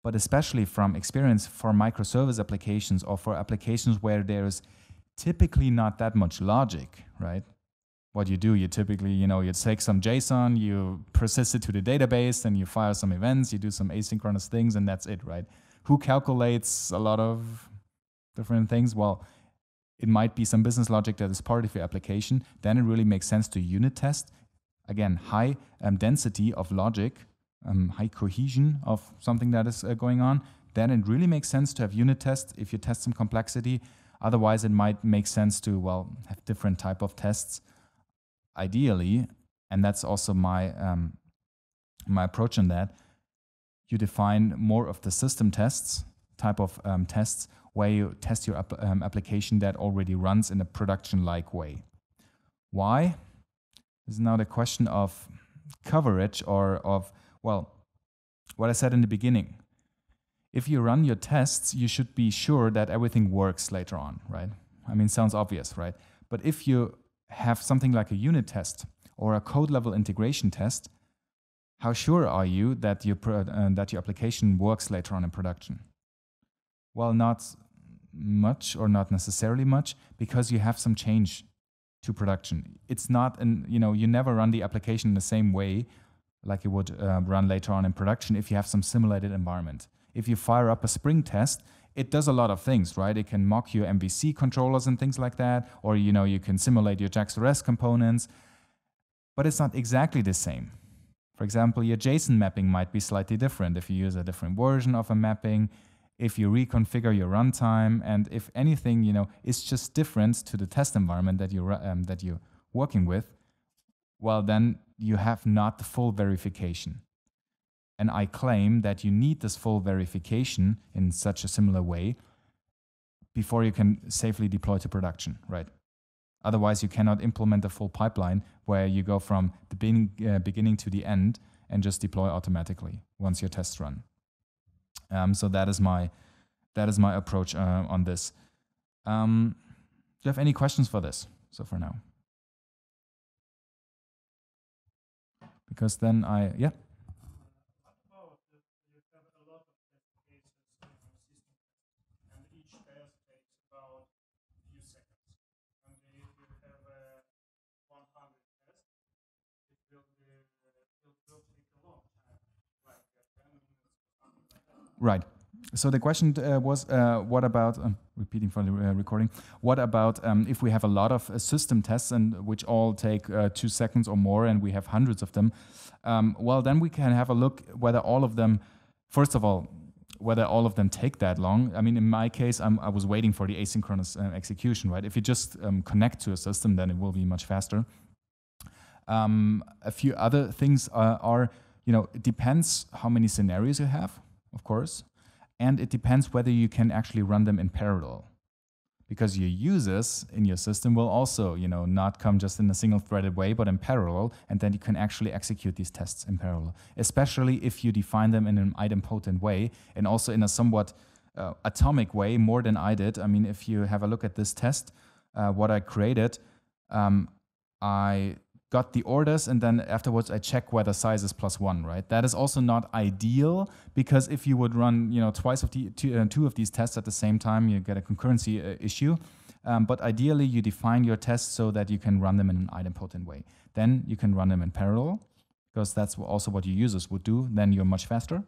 But especially from experience for microservice applications or for applications where there's typically not that much logic, right? What you do, you typically, you take some JSON, you persist it to the database, and you fire some events, you do some asynchronous things, and that's it, right? Who calculates a lot of different things? Well, it might be some business logic that is part of your application. Then it really makes sense to unit test. Again, high density of logic, high cohesion of something that is going on. Then it really makes sense to have unit tests if you test some complexity. Otherwise, it might make sense to, well, have different type of tests. Ideally, and that's also my my approach on that, you define more of the system tests, type of tests, where you test your application that already runs in a production-like way. Why? This is now the question of coverage or of, well, what I said in the beginning. If you run your tests, you should be sure that everything works later on, right? I mean, sounds obvious, right? But if you have something like a unit test or a code level integration test, how sure are you that your application works later on in production? Well, not much or not necessarily much, because you have some change to production. It's not, you never run the application in the same way like it would run later on in production if you have some simulated environment. If you fire up a Spring test, it does a lot of things, right? It can mock your MVC controllers and things like that, or you can simulate your JAX-RS components, but it's not exactly the same. For example, your JSON mapping might be slightly different if you use a different version of a mapping, if you reconfigure your runtime, and if anything, is just different to the test environment that you're working with, well, then you have not the full verification. And I claim that you need this full verification in such a similar way before you can safely deploy to production, right? Otherwise, you cannot implement a full pipeline where you go from the beginning to the end and just deploy automatically once your tests run. So that is my approach on this. Do you have any questions for this so far now? because then yeah. Right. So the question was, what about, repeating from the recording, what about if we have a lot of system tests and which all take 2 seconds or more and we have hundreds of them? Well, then we can have a look whether all of them, first of all, whether all of them take that long. I mean, in my case, I was waiting for the asynchronous execution, right? If you just connect to a system, then it will be much faster. A few other things are, it depends how many scenarios you have, of course, and it depends whether you can actually run them in parallel. Because your users in your system will also, not come just in a single-threaded way, but in parallel, and then you can actually execute these tests in parallel, especially if you define them in an idempotent way, and also in a somewhat atomic way, more than I did. I mean, if you have a look at this test, what I created, I got the orders, and then afterwards I check whether size is +1, right? That is also not ideal, because if you would run, twice of the two of these tests at the same time, you get a concurrency issue. But ideally, you define your tests so that you can run them in an idempotent way. Then you can run them in parallel, because that's also what your users would do. Then you're much faster.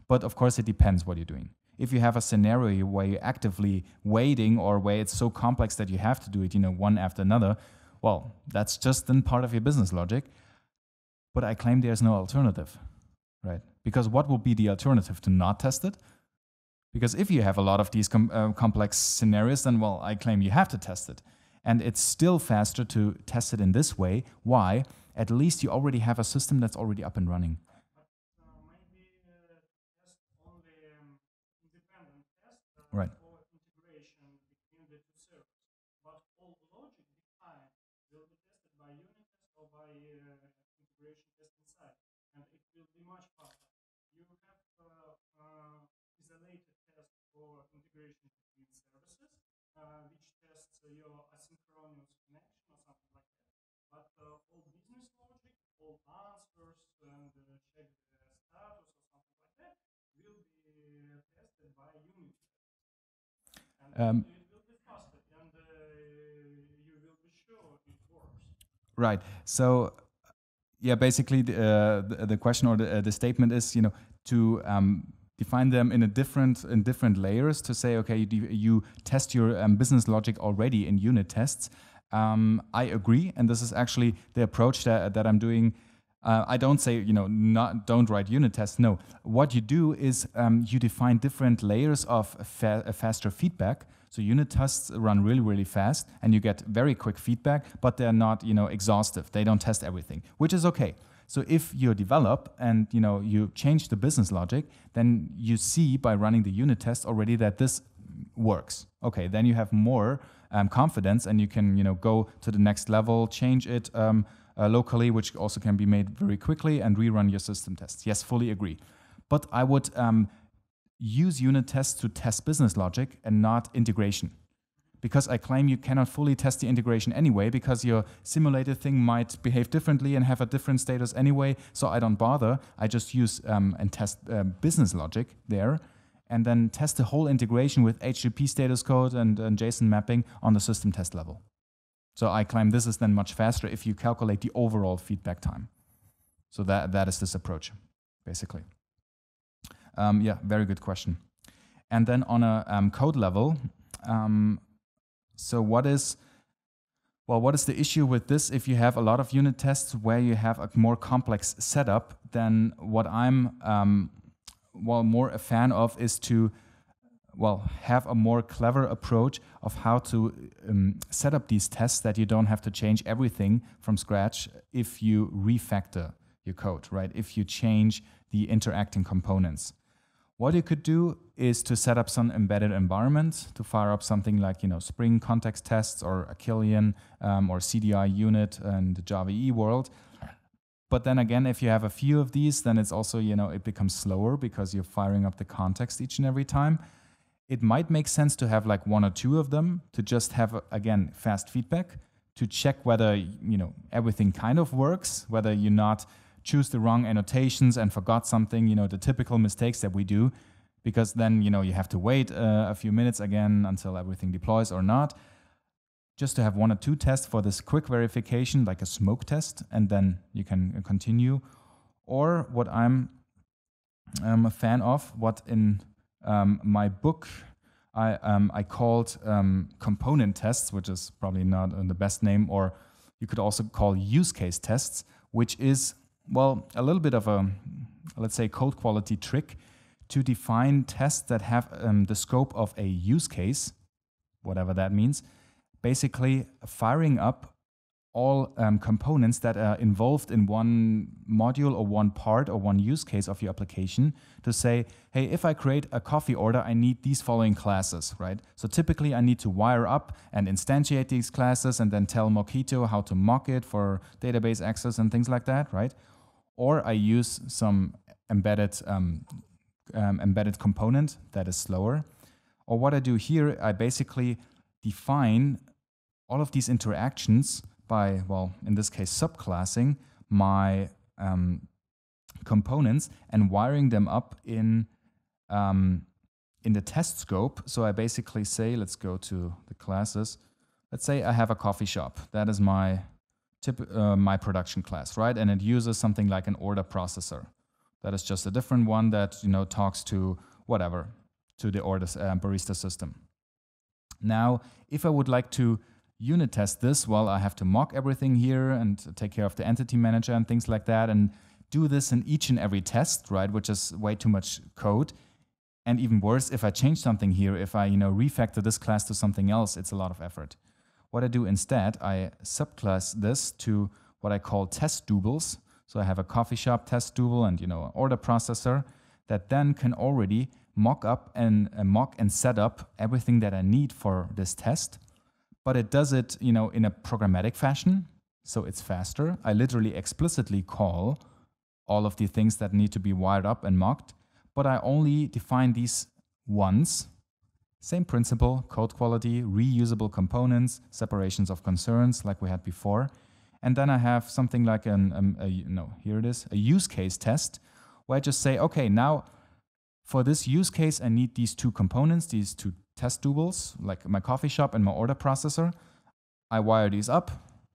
But of course, it depends what you're doing. If you have a scenario where you're actively waiting, or where it's so complex that you have to do it, one after another, well, that's just then part of your business logic. But I claim there's no alternative, right? Because what will be the alternative to not test it? Because if you have a lot of these complex scenarios, then, well, I claim you have to test it. And it's still faster to test it in this way. Why? At least you already have a system that's already up and running. Maybe test only independent test right. for integration between the two servers. But all logic behind will be tested by unit test or by integration test inside. And it will be much faster. You have isolated test for integration between services, which tests your asynchronous connection or something like that. But all business logic, all answers, and check the status or something like that will be tested by unit tests. And it will be faster, and you will be sure it works. Right. So, yeah, basically the question or the statement is, to define them in different layers, to say, okay, you test your business logic already in unit tests. I agree, and this is actually the approach that I'm doing. I don't say, don't write unit tests. No, what you do is you define different layers of faster feedback. So unit tests run really, really fast, and you get very quick feedback, but they're not, exhaustive. They don't test everything, which is okay. So if you develop and you change the business logic, then you see by running the unit test already that this works. Okay, then you have more confidence, and you can go to the next level, change it locally, which also can be made very quickly, and rerun your system tests. Yes, fully agree. But I would use unit tests to test business logic and not integration. Because I claim you cannot fully test the integration anyway, because your simulated thing might behave differently and have a different status anyway, so I don't bother. I just use and test business logic there, and then test the whole integration with HTTP status code and JSON mapping on the system test level. So I claim this is then much faster if you calculate the overall feedback time. So that is this approach, basically. Yeah, very good question. And then on a code level, so what is the issue with this? If you have a lot of unit tests where you have a more complex setup, then what I'm more a fan of is to have a more clever approach of how to set up these tests, that you don't have to change everything from scratch if you refactor your code, right? If you change the interacting components. What you could do is to set up some embedded environment to fire up something like Spring context tests or Achillean or CDI unit and the Java EE world. But then again, if you have a few of these, then it's also it becomes slower because you're firing up the context each and every time. It might make sense to have like 1 or 2 of them to just have again fast feedback to check whether everything kind of works, whether you're not choose the wrong annotations and forgot something, the typical mistakes that we do, because then, you have to wait a few minutes again until everything deploys or not. Just to have 1 or 2 tests for this quick verification, like a smoke test, and then you can continue. Or what I'm a fan of, what in my book I called component tests, which is probably not the best name, or you could also call use case tests, which is, well, a little bit of a, let's say, code quality trick to define tests that have the scope of a use case, whatever that means, basically firing up all components that are involved in one module or one part or one use case of your application to say, hey, if I create a coffee order, I need these following classes, right? So typically I need to wire up and instantiate these classes and then tell Mockito how to mock it for database access and things like that, right? Or I use some embedded component that is slower. Or what I do here, I basically define all of these interactions by, well, in this case, subclassing my components and wiring them up in the test scope. So I basically say, let's go to the classes. Let's say I have a coffee shop. That is my my production class, right? And it uses something like an order processor. That is just a different one that talks to whatever, to the orders Barista System. Now, if I would like to unit test this, well, I have to mock everything here and take care of the entity manager and things like that, and do this in each and every test, right? Which is way too much code. And even worse, if I change something here, if I refactor this class to something else, it's a lot of effort. What I do instead, I subclass this to what I call test doubles. So I have a coffee shop test double and an order processor that then can already mock and set up everything that I need for this test. But it does it, in a programmatic fashion, so it's faster. I literally explicitly call all of the things that need to be wired up and mocked, but I only define these once. Same principle, code quality, reusable components, separations of concerns, like we had before. And then I have something like here it is, a use case test, where I just say, okay, now for this use case, I need these 2 components, these 2 test doubles, like my coffee shop and my order processor. I wire these up,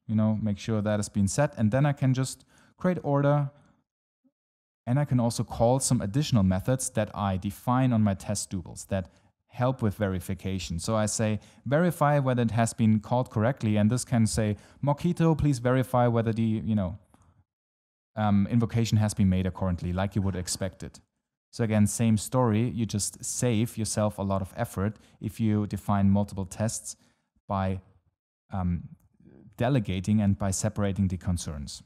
make sure that has been set, and then I can just create order, and I can also call some additional methods that I define on my test doubles that help with verification. So I say, verify whether it has been called correctly, and this can say, Mockito, please verify whether the invocation has been made accordingly, like you would expect it. So again, same story, you just save yourself a lot of effort if you define multiple tests by delegating and by separating the concerns.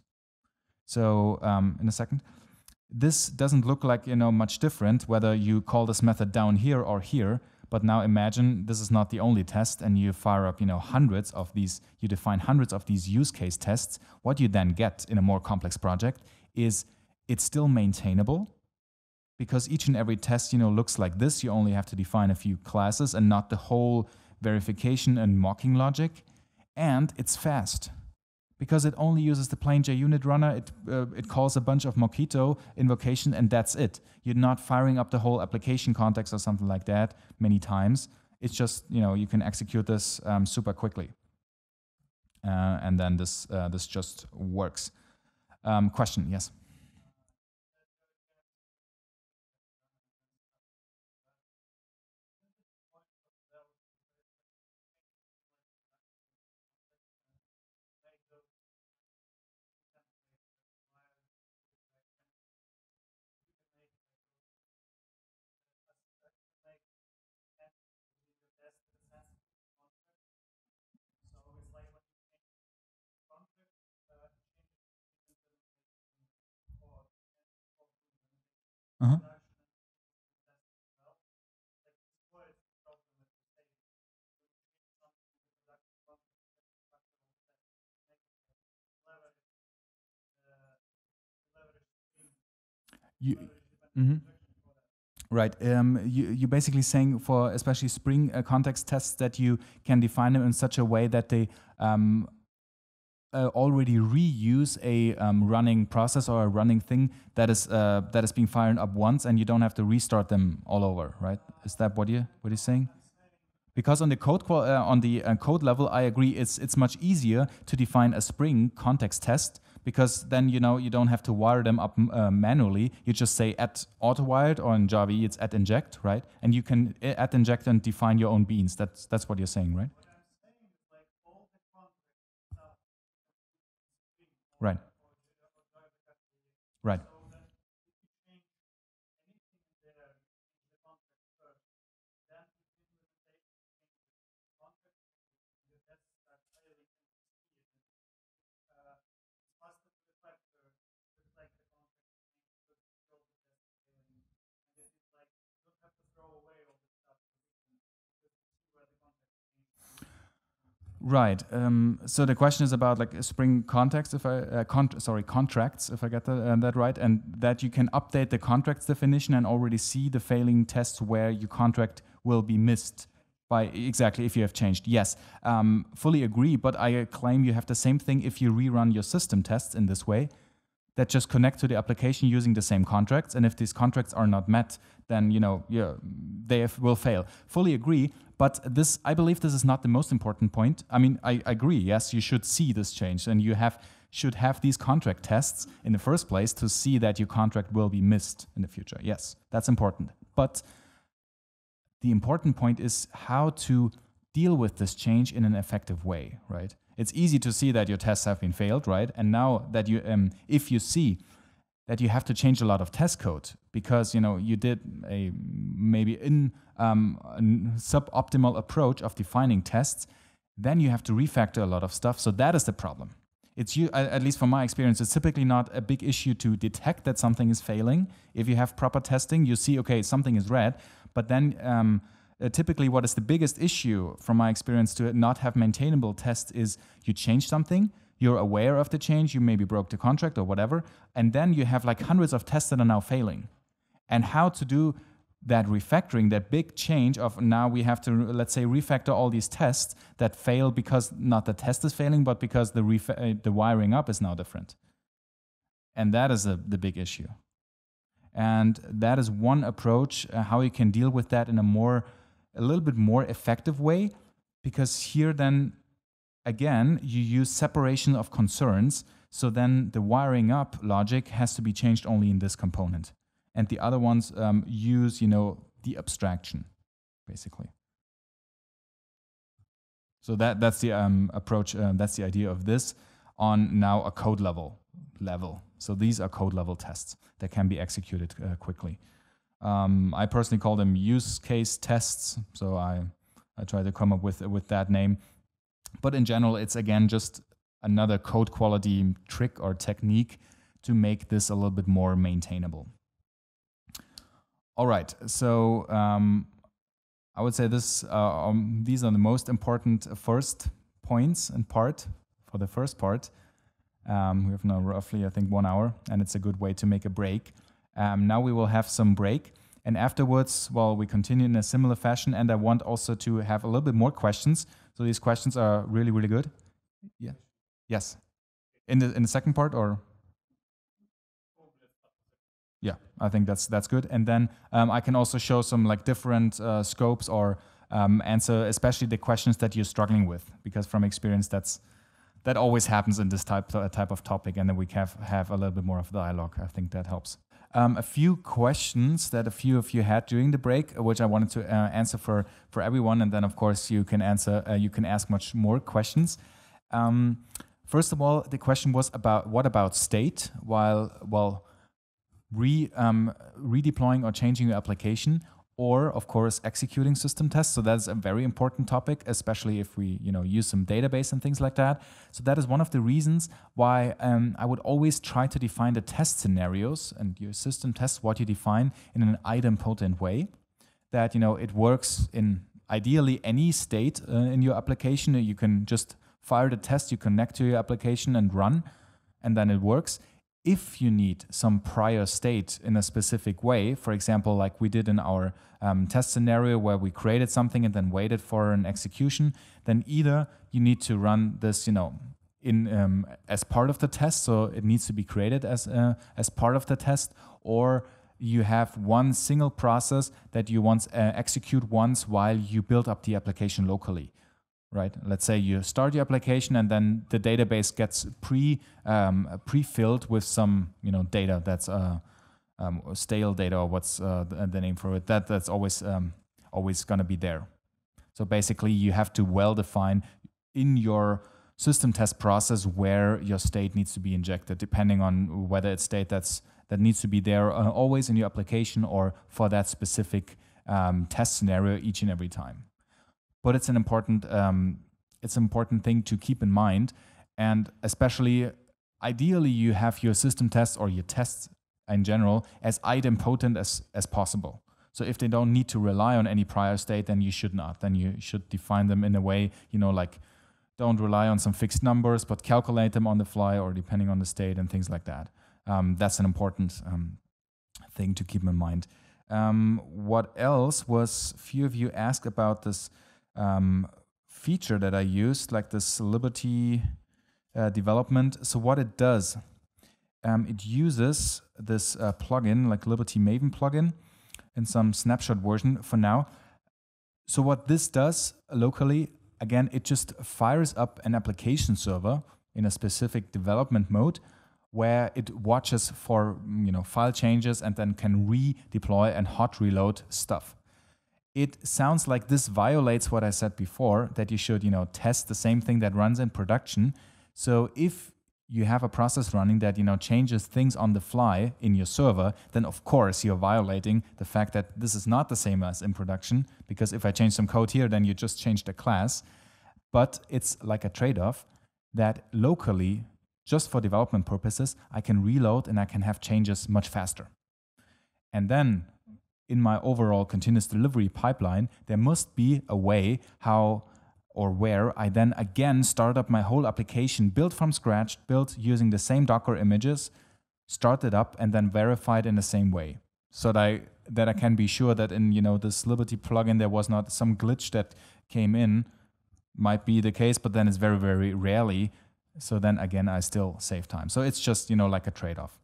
So in a second, this doesn't look like much different whether you call this method down here or here, but now imagine this is not the only test and you fire up hundreds of these, you define hundreds of these use case tests. What you then get in a more complex project is it's still maintainable, because each and every test, looks like this. You only have to define a few classes and not the whole verification and mocking logic. And it's fast, because it only uses the plain JUnit runner. It calls a bunch of Mockito invocation, and that's it. You're not firing up the whole application context or something like that many times. It's just, you can execute this super quickly. And then this just works. Question, yes? Uh-huh. Right. You're basically saying for especially Spring context tests that you can define them in such a way that they already reuse a running process or a running thing that is being fired up once, and you don't have to restart them all over, right? Is that what you're saying? Because on the code level, I agree. It's much easier to define a Spring context test, because then you don't have to wire them up manually. You just say @autowired, or in Java it's @inject, right? And you can @inject and define your own beans. That's what you're saying, right? Right. Right. Right. So the question is about like Spring context, if I contracts, if I get that right, and that you can update the contracts definition and already see the failing tests where your contract will be missed by exactly if you have changed. Yes, fully agree. But I claim you have the same thing if you rerun your system tests in this way, that just connect to the application using the same contracts, and if these contracts are not met, then they will fail. Fully agree. But I believe this is not the most important point. I mean, I agree. Yes, you should see this change, and you should have these contract tests in the first place to see that your contract will be missed in the future. Yes, that's important. But the important point is how to deal with this change in an effective way, right? It's easy to see that your tests have been failed, right? And now that if you see that you have to change a lot of test code because you did a maybe suboptimal approach of defining tests, then you have to refactor a lot of stuff. So that is the problem. At least from my experience, it's typically not a big issue to detect that something is failing. If you have proper testing, you see, okay, something is red. But then typically what is the biggest issue from my experience to not have maintainable tests is you change something, you're aware of the change, you maybe broke the contract or whatever, and then you have like hundreds of tests that are now failing. And how to do that refactoring, that big change of now we have to, let's say, refactor all these tests that fail because not the test is failing, but because the wiring up is now different. And that is the big issue. And that is one approach, how you can deal with that in a little bit more effective way, because here then, again, you use separation of concerns, so then the wiring up logic has to be changed only in this component. And the other ones use, the abstraction, basically. So that's the approach, that's the idea of this on now a code level. So these are code level tests that can be executed quickly. I personally call them use case tests, so I try to come up with that name. But in general, it's again just another code quality trick or technique to make this a little bit more maintainable. All right, so I would say these are the most important first points and part for the first part. We have now roughly, I think, 1 hour, and it's a good way to make a break. Now we will have some break, and afterwards, we continue in a similar fashion, and I want also to have a little bit more questions. So these questions are really, really good. Yeah. Yes. In the second part, or? Yeah, I think that's good. And then I can also show some like different scopes or answer, especially the questions that you're struggling with, because from experience that always happens in this type of topic, and then we have a little bit more of dialogue. I think that helps. A few questions that a few of you had during the break, which I wanted to answer for everyone, and then of course you can ask much more questions. First of all, the question was about what about state while redeploying or changing your application, or of course executing system tests. So that's a very important topic, especially if we use some database and things like that. So that is one of the reasons why I would always try to define the test scenarios and your system tests, what you define in an idempotent way, that it works in ideally any state in your application. You can just fire the test, you connect to your application and run, and then it works. If you need some prior state in a specific way, for example, like we did in our test scenario where we created something and then waited for an execution, then either you need to run this, in as part of the test, so it needs to be created as part of the test, or you have one single process that you execute once while you build up the application locally, right? Let's say you start your application and then the database gets pre-filled with some data that's stale data, or what's the name for it. That's always going to be there. So basically, you have to well define in your system test process where your state needs to be injected, depending on whether it's state that needs to be there always in your application or for that specific test scenario each and every time. But it's an important thing to keep in mind, and especially ideally you have your system tests or your tests in general as idempotent as possible. So if they don't need to rely on any prior state, then you should not. Then you should define them in a way, like don't rely on some fixed numbers, but calculate them on the fly or depending on the state and things like that. That's an important thing to keep in mind. What else was, few of you asked about this feature that I used, like this Scalability development. So what it does, it uses this plugin, like Liberty Maven Plugin, in some snapshot version for now. So what this does locally, again, it just fires up an application server in a specific development mode where it watches for file changes and then can redeploy and hot reload stuff. It sounds like this violates what I said before, that you should test the same thing that runs in production. So if you have a process running that changes things on the fly in your server, then of course you're violating the fact that this is not the same as in production, because if I change some code here, then you just changed a class. But it's like a trade-off that locally, just for development purposes, I can reload and I can have changes much faster. And then in my overall continuous delivery pipeline, there must be a way how or where I then again start up my whole application, built from scratch, built using the same Docker images, start it up and then verify it in the same way. So that I can be sure that in this Liberty plugin there was not some glitch that came in. Might be the case, but then it's very, very rarely. So then again, I still save time. So it's just like a trade-off.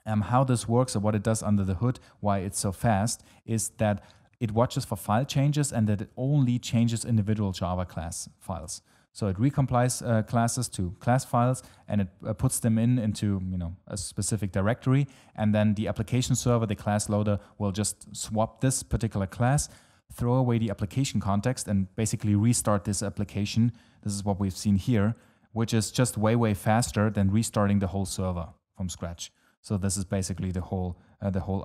How this works or what it does under the hood, why it's so fast, is that it watches for file changes and that it only changes individual Java class files. So it recompiles classes to class files and it puts them into a specific directory, and then the application server, the class loader, will just swap this particular class, throw away the application context, and basically restart this application. This is what we've seen here, which is just way, way faster than restarting the whole server from scratch. So this is basically the whole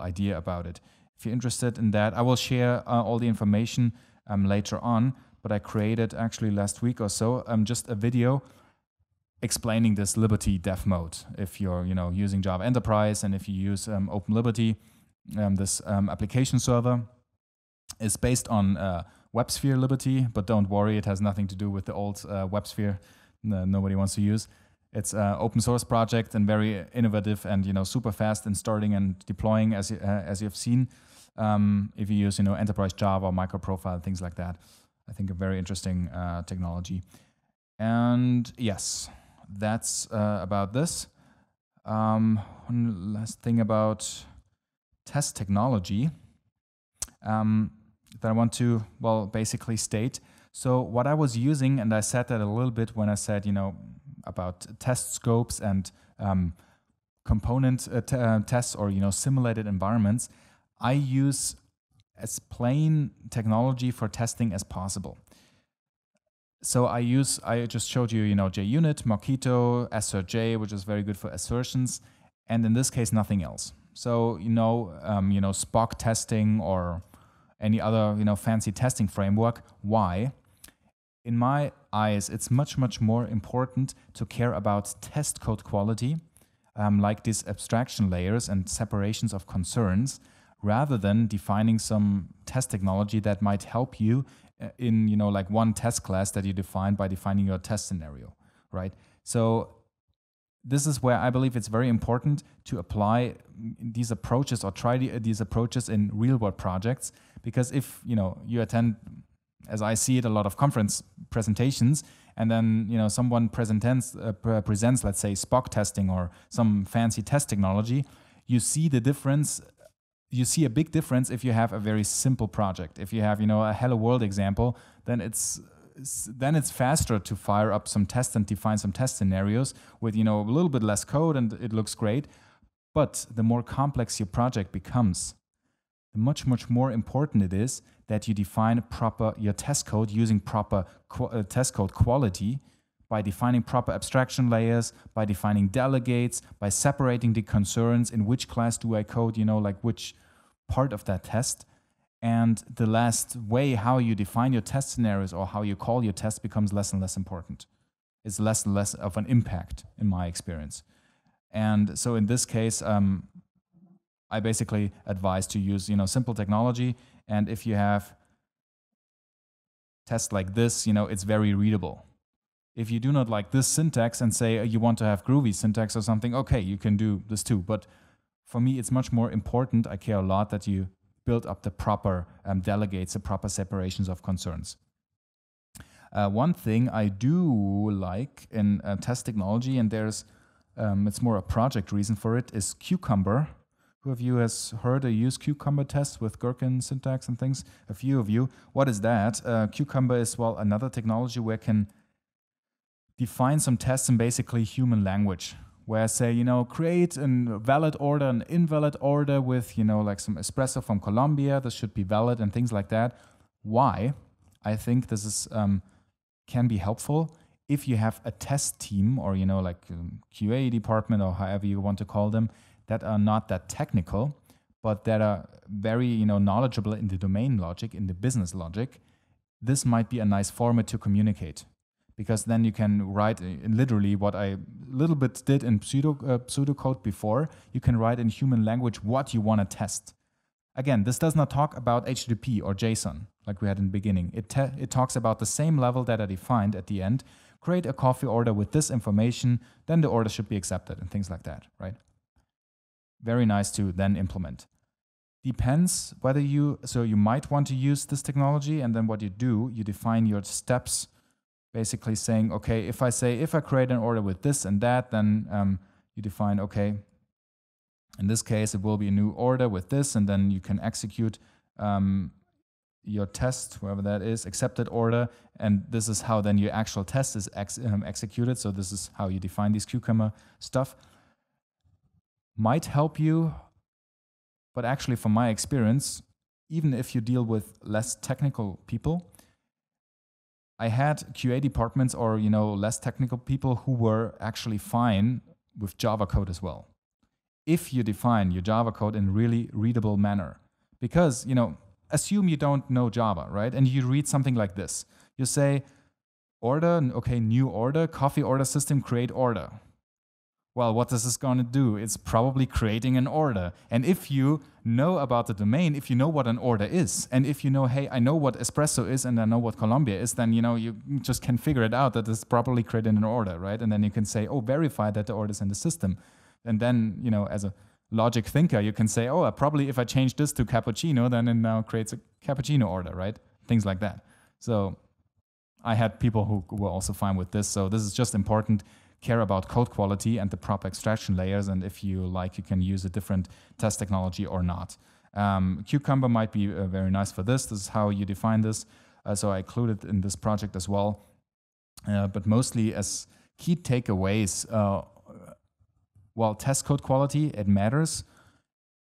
idea about it. If you're interested in that, I will share all the information later on, but I created actually last week or so just a video explaining this Liberty dev mode. If you're using Java Enterprise and if you use OpenLiberty, this application server is based on WebSphere Liberty, but don't worry, it has nothing to do with the old WebSphere nobody wants to use. It's an open source project and very innovative and super fast in starting and deploying, as you've seen. If you use enterprise Java, microprofile, things like that, I think a very interesting technology. And yes, that's about this. One last thing about test technology that I want to basically state. So what I was using, and I said that a little bit when I said about test scopes and component tests or simulated environments, I use as plain technology for testing as possible. So I just showed you JUnit, Mockito, AssertJ, which is very good for assertions, and in this case nothing else. So Spock testing or any other fancy testing framework. Why? In my eyes, it's much, much more important to care about test code quality, like these abstraction layers and separations of concerns, rather than defining some test technology that might help you in like one test class that you define by defining your test scenario, right? So this is where I believe it's very important to apply these approaches or try these approaches in real-world projects, because if you attend, as I see it, a lot of conference presentations, and then someone presents, let's say, Spock testing or some fancy test technology, you see the difference. You see a big difference if you have a very simple project. If you have a Hello World example, then it's faster to fire up some tests and define some test scenarios with a little bit less code, and it looks great. But the more complex your project becomes, the much more important it is that you define your test code using proper test code quality, by defining proper abstraction layers, by defining delegates, by separating the concerns, in which class do I code, like which part of that test. And the last way how you define your test scenarios or how you call your test becomes less and less important. It's less and less of an impact in my experience. And so in this case, I basically advise to use simple technology. And if you have tests like this, it's very readable. If you do not like this syntax and say you want to have groovy syntax or something, okay, you can do this too. But for me, it's much more important. I care a lot that you build up the proper delegates, the proper separations of concerns. One thing I do like in test technology, and it's more a project reason for it, is Cucumber. Who of you has heard or used Cucumber tests with Gherkin syntax and things? A few of you. What is that? Cucumber is, another technology where I can define some tests in basically human language, where I say, create a valid order, an invalid order with, like some espresso from Colombia. This should be valid and things like that. Why? I think this is can be helpful if you have a test team or, like QA department or however you want to call them, that are not that technical, but that are very, knowledgeable in the domain logic, in the business logic. This might be a nice format to communicate. Because then you can write literally what I a little bit did in pseudocode before. You can write in human language what you want to test. Again, this does not talk about HTTP or JSON like we had in the beginning. It talks about the same level that I defined at the end. Create a coffee order with this information, then the order should be accepted and things like that, right? Very nice to then implement. Depends whether you might want to use this technology, and then what you do, you define your steps. Basically saying, okay, if I create an order with this and that, then you define, okay, in this case, it will be a new order with this, and then you can execute your test, whoever that is, accepted order, and this is how then your actual test is executed. So this is how you define these Cucumber stuff. Might help you, but actually from my experience, even if you deal with less technical people, I had QA departments or less technical people who were actually fine with Java code as well. If you define your Java code in a really readable manner, because assume you don't know Java, right? And you read something like this. You say order, okay, new order, coffee order system, create order. Well, what is this going to do? It's probably creating an order. And if you know about the domain, if you know what an order is, and if you know, hey, I know what espresso is and I know what Colombia is, then you just can figure it out that it's probably creating an order, right? And then you can say, oh, verify that the order is in the system. And then, as a logic thinker, you can say, oh, probably if I change this to cappuccino, then it now creates a cappuccino order, right? Things like that. So I had people who were also fine with this. So this is just important. Care about code quality and the proper abstraction layers, and if you like, you can use a different test technology or not. Cucumber might be very nice for this. This is how you define this. So I included in this project as well. But mostly as key takeaways, test code quality, it matters.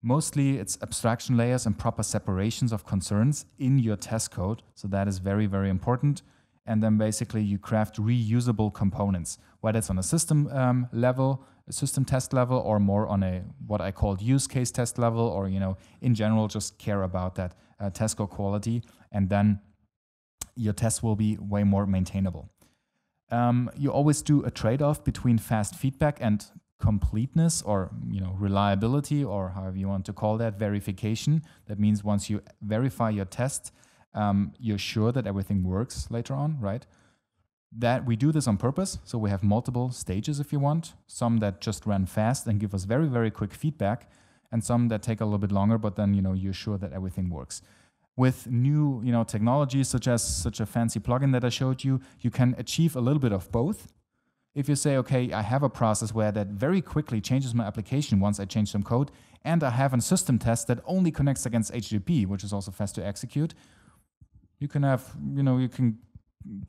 Mostly it's abstraction layers and proper separations of concerns in your test code. So that is very, very important. And then basically you craft reusable components, whether it's on a system level, a system test level, or more on a what I called use case test level, or in general just care about that test code quality, and then your tests will be way more maintainable. You always do a trade-off between fast feedback and completeness, or reliability, or however you want to call that, verification. That means once you verify your test, you're sure that everything works later on, right? That we do this on purpose, so we have multiple stages if you want. Some that just run fast and give us very, very quick feedback, and some that take a little bit longer, but then you're sure that everything works. with new, technologies such as such a fancy plugin that I showed you, you can achieve a little bit of both. If you say, okay, I have a process where that very quickly changes my application once I change some code, and I have a system test that only connects against HTTP, which is also fast to execute, you can have, you can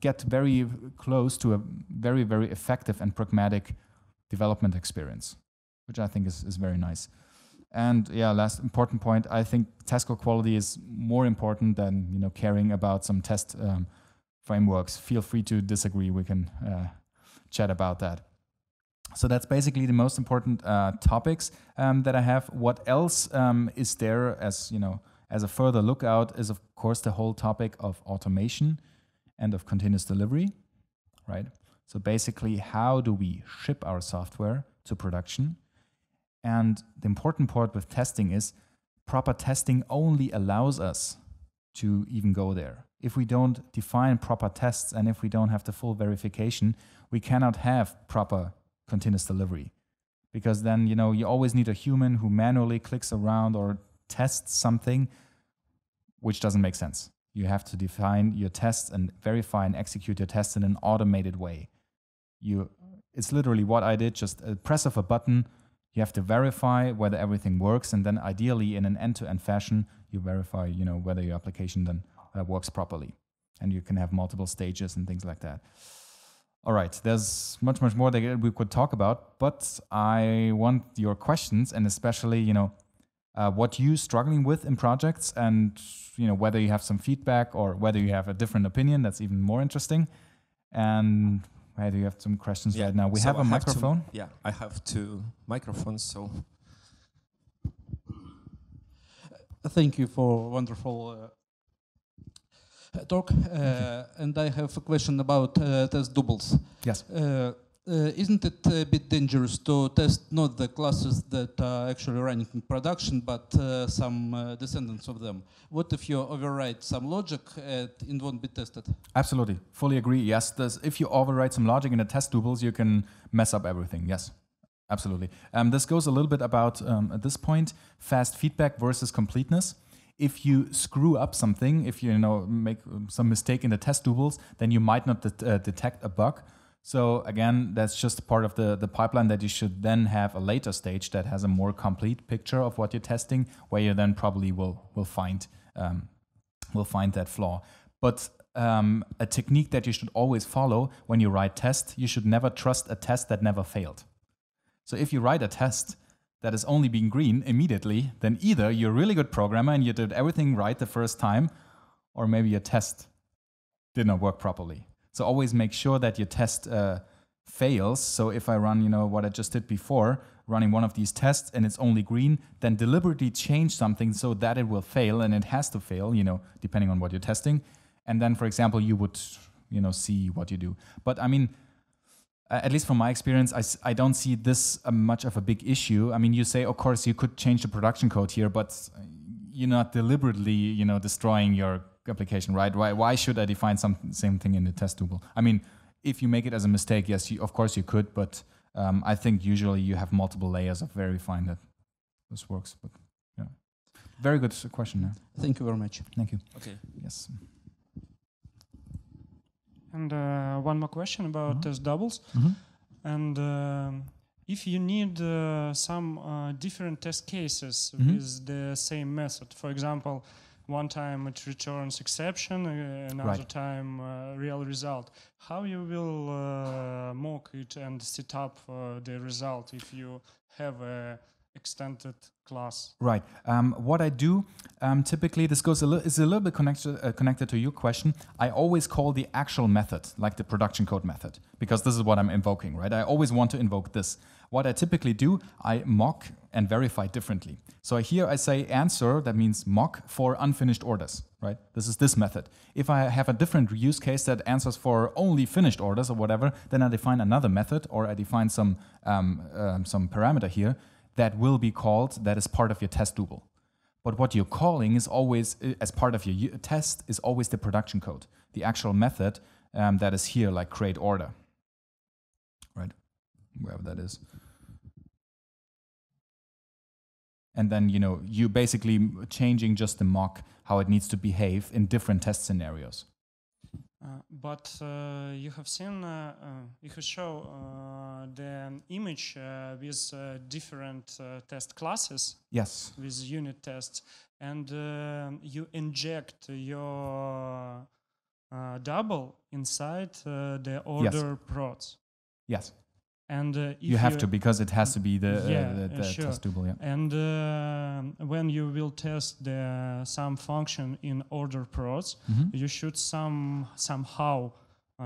get very close to a very, very effective and pragmatic development experience, which I think is very nice. And yeah, last important point, I think test code quality is more important than caring about some test frameworks. Feel free to disagree. We can chat about that. So that's basically the most important topics that I have. What else is there as as a further lookout is of course the whole topic of automation and of continuous delivery, right? So basically, how do we ship our software to production? And the important part with testing is proper testing only allows us to even go there. If we don't define proper tests and if we don't have the full verification, we cannot have proper continuous delivery. Because then, you always need a human who manually clicks around or tests something, which doesn't make sense. You have to define your tests and verify and execute your tests in an automated way. It's literally what I did, just a press of a button. You have to verify whether everything works, and then ideally in an end-to-end fashion, you verify, whether your application then works properly. And you can have multiple stages and things like that. All right, there's much more that we could talk about, but I want your questions, and especially, what you're struggling with in projects, and whether you have some feedback or whether you have a different opinion. That's even more interesting. And do you have some questions right now? We have a microphone. I have 2 microphones. So thank you for wonderful talk. And I have a question about test doubles. Yes. Isn't it a bit dangerous to test not the classes that are actually running in production, but some descendants of them? What if you overwrite some logic and it won't be tested? Absolutely. Fully agree. Yes. If you overwrite some logic in the test doubles, you can mess up everything. Yes. Absolutely. This goes a little bit about, at this point, fast feedback versus completeness. If you screw up something, if you make some mistake in the test doubles, then you might not detect a bug. So again, that's just part of the pipeline that you should then have a later stage that has a more complete picture of what you're testing, where you then probably will find that flaw. But a technique that you should always follow when you write tests, you should never trust a test that never failed. So if you write a test that is only being green immediately, then either you're a really good programmer and you did everything right the first time, or maybe your test did not work properly. So always make sure that your test fails. So if I run, what I just did before, running one of these tests and it's only green, then deliberately change something so that it will fail, and it has to fail, depending on what you're testing. And then, for example, you would, see what you do. But I mean, at least from my experience, I don't see this much of a big issue. I mean, you say, of course, you could change the production code here, but you're not deliberately, destroying your application, right? Why should I define same thing in the test double? I mean, if you make it as a mistake, yes, of course you could, but I think usually you have multiple layers of verifying that this works. But yeah, very good question. Yeah. Thank you very much. Thank you. Okay. Yes. And one more question about test doubles. And if you need some different test cases with the same method, for example, one time it returns exception, another time real result. How you will mock it and set up the result if you have a extended class? Right. What I do, typically, this is a little bit connected to your question. I always call the actual method, like the production code method, because this is what I'm invoking, right? I always want to invoke this. What I typically do, I mock and verify differently. So here I say answer, that means mock for unfinished orders, right? This is this method. If I have a different use case that answers for only finished orders or whatever, then I define another method, or I define some parameter here that will be called, that is part of your test double. But what you're calling is always, as part of your test, is always the production code, the actual method that is here, like create order, right? Wherever that is. And then, you basically changing just the mock, how it needs to behave in different test scenarios. But you have seen, you have shown the image with different test classes. Yes. With unit tests, and you inject your double inside the order prods. Yes. And if you have to, because it has to be the sure. testable. Yeah. And when you will test some function in order prods, you should somehow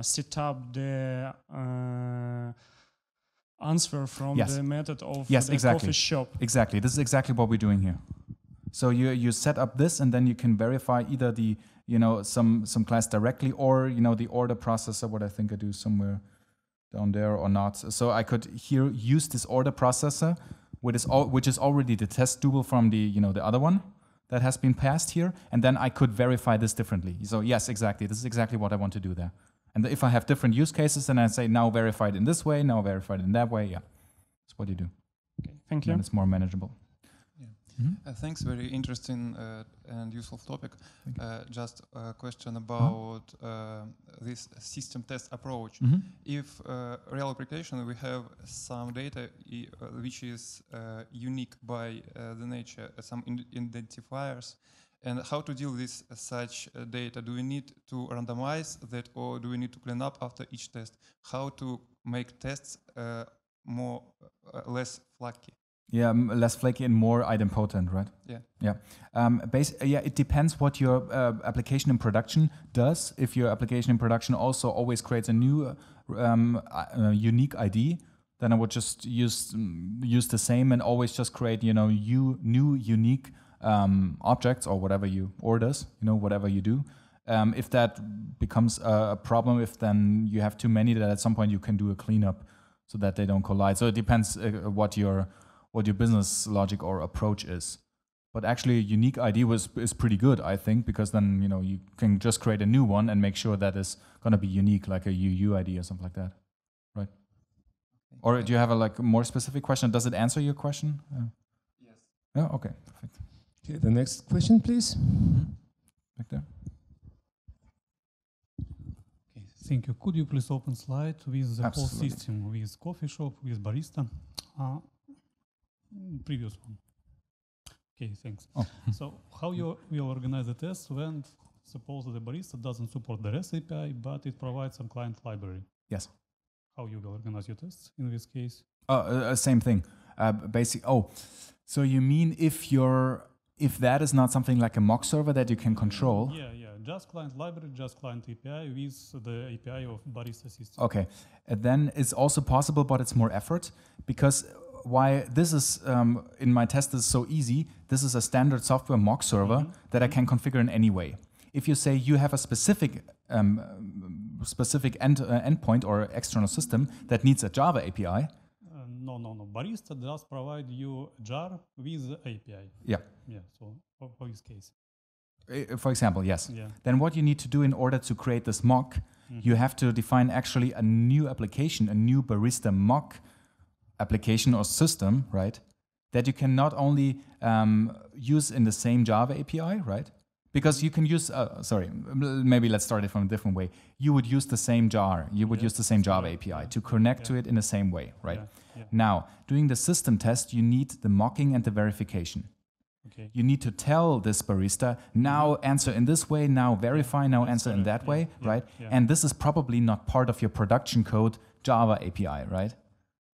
set up the answer from the method of the coffee shop. Exactly. This is exactly what we're doing here. So you set up this, and then you can verify either the some class directly, or the order processor. What I think I do somewhere down there or not. So I could here use this order processor, which is already the test double from the the other one that has been passed here, and then I could verify this differently. So yes, exactly. This is exactly what I want to do there. And if I have different use cases, then I say now verify it in this way, now verify it in that way. Yeah, that's what you do. Okay, thank you. And it's more manageable. Thanks, very interesting and useful topic. Just a question about this system test approach. If real application, we have some data which is unique by the nature, some identifiers, and how to deal with such data? Do we need to randomize that, or do we need to clean up after each test? How to make tests less flaky? Yeah, less flaky and more idempotent, right? Yeah. Yeah. It depends what your application in production does. If your application in production also always creates a new unique ID, then I would just use the same and always just create new unique objects or whatever you orders, whatever you do. If that becomes a problem, if then you have too many, that at some point you can do a cleanup so that they don't collide. So it depends what your business logic or approach is. But actually, a unique ID is pretty good, I think, because then you can just create a new one and make sure that it's going to be unique, like a UU ID or something like that, right? Okay. Or do you have a more specific question? Does it answer your question? Yes. Yeah. Okay. Perfect. Okay. The next question, please. Back there. Okay. Thank you. Could you please open slide with the Absolutely. whole system, with coffee shop, with barista? Previous one. Okay, thanks. Oh. So how you will organize the test when suppose the barista doesn't support the REST API, but it provides some client library? Yes. How you will organize your tests in this case? Same thing. So you mean if that is not something like a mock server that you can control? Yeah. Just client library, just client API with the API of Barista System. Okay. Then it's also possible, but it's more effort, because why this is in my test is so easy. This is a standard software mock server that I can configure in any way. If you say you have a specific endpoint or external system that needs a Java API. No. Barista does provide you jar with the API. Yeah. Yeah. So for this case. For example, yes. Yeah. Then what you need to do in order to create this mock, you have to define actually a new application, a new Barista mock application or system, right? That you can not only use in the same Java API, right? Because you can use, maybe let's start it from a different way. You would use the same jar, you would use the same Java API to connect to it in the same way, right? Yeah. Now, doing the system test, you need the mocking and the verification. Okay. You need to tell this barista, now answer in this way, now verify, now answer in that way, right? Yeah. And this is probably not part of your production code Java API, right?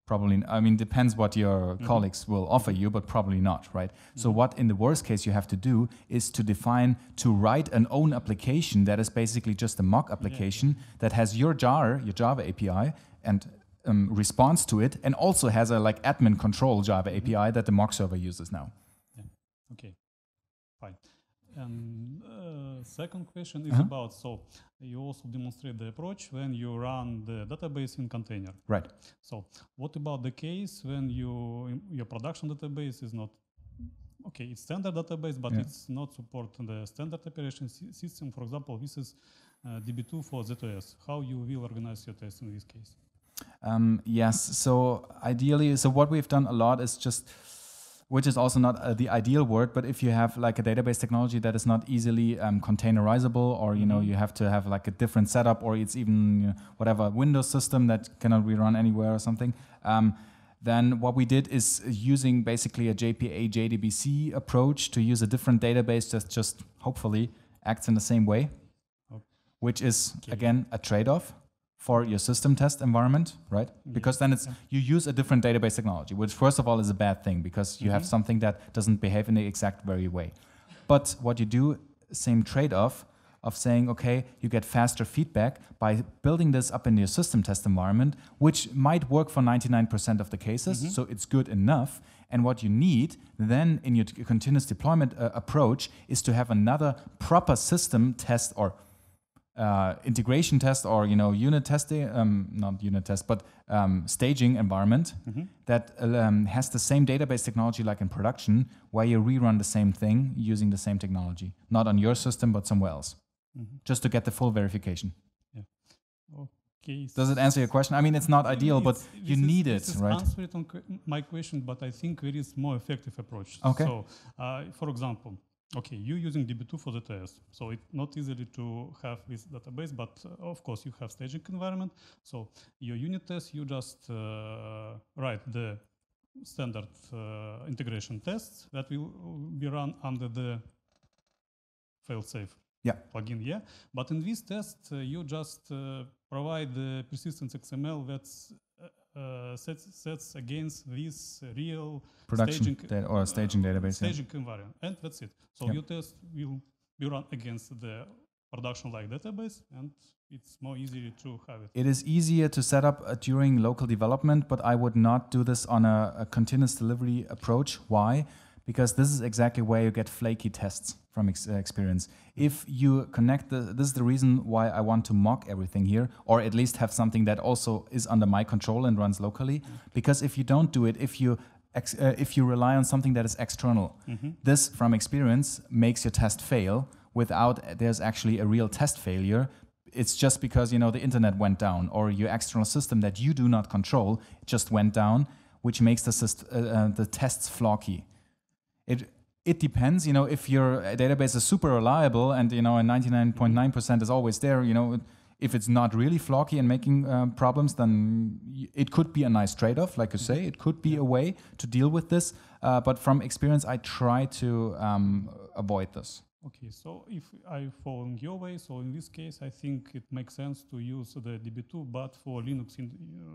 Probably, depends what your colleagues will offer you, but probably not, right? So what in the worst case you have to do is to write an own application that is basically just a mock application that has your Java API, and responds to it, and also has a admin control Java API that the mock server uses now. Okay, fine. And second question is about, so you also demonstrate the approach when you run the database in container. Right. So what about the case when your production database is not, okay, it's standard database, but it's not support the standard operation system. For example, this is DB2 for ZOS. How you will organize your test in this case? Yes, so ideally, what we've done a lot is just, which is also not the ideal word, but if you have like a database technology that is not easily containerizable, or you have to have like a different setup, or it's even whatever Windows system that cannot be run anywhere or something, then what we did is using basically a JPA JDBC approach to use a different database that just hopefully acts in the same way, which is again a trade-off for your system test environment, right? Because then you use a different database technology, which first of all is a bad thing because you have something that doesn't behave in the exact very way. But what you do, same trade-off of saying, okay, you get faster feedback by building this up in your system test environment, which might work for 99% of the cases, so it's good enough. And what you need then in your continuous deployment approach is to have another proper system test or integration test, or unit testing, not unit test, but staging environment that has the same database technology like in production, where you rerun the same thing using the same technology, not on your system but somewhere else, just to get the full verification. Yeah. Okay. Does it answer your question? I mean, it's not ideal, but you need it, right? This answered on my question, but I think there is more effective approach. Okay. So, for example, okay, you're using DB2 for the test, so it's not easily to have this database, but of course you have staging environment. So your unit test, you just write the standard integration tests that will be run under the failsafe plugin. Yeah, but in this test, you just provide the persistence XML that's sets against this real production staging database. Staging environment, and that's it. So your test will be run against the production-like database, and it's more easy to have it. It is easier to set up during local development, but I would not do this on a continuous delivery approach. Why? Because this is exactly where you get flaky tests from experience. If you connect this is the reason why I want to mock everything here, or at least have something that also is under my control and runs locally. Because if you don't do it, if you rely on something that is external, this from experience makes your test fail without there's actually a real test failure. It's just because the internet went down, or your external system that you do not control just went down, which makes the tests flaky. It depends, if your database is super reliable and 99.9% is always there, if it's not really flaky and making problems, then it could be a nice trade-off, like you say. It could be a way to deal with this, but from experience, I try to avoid this. Okay, so if I follow your way, so in this case, I think it makes sense to use the DB2, but for Linux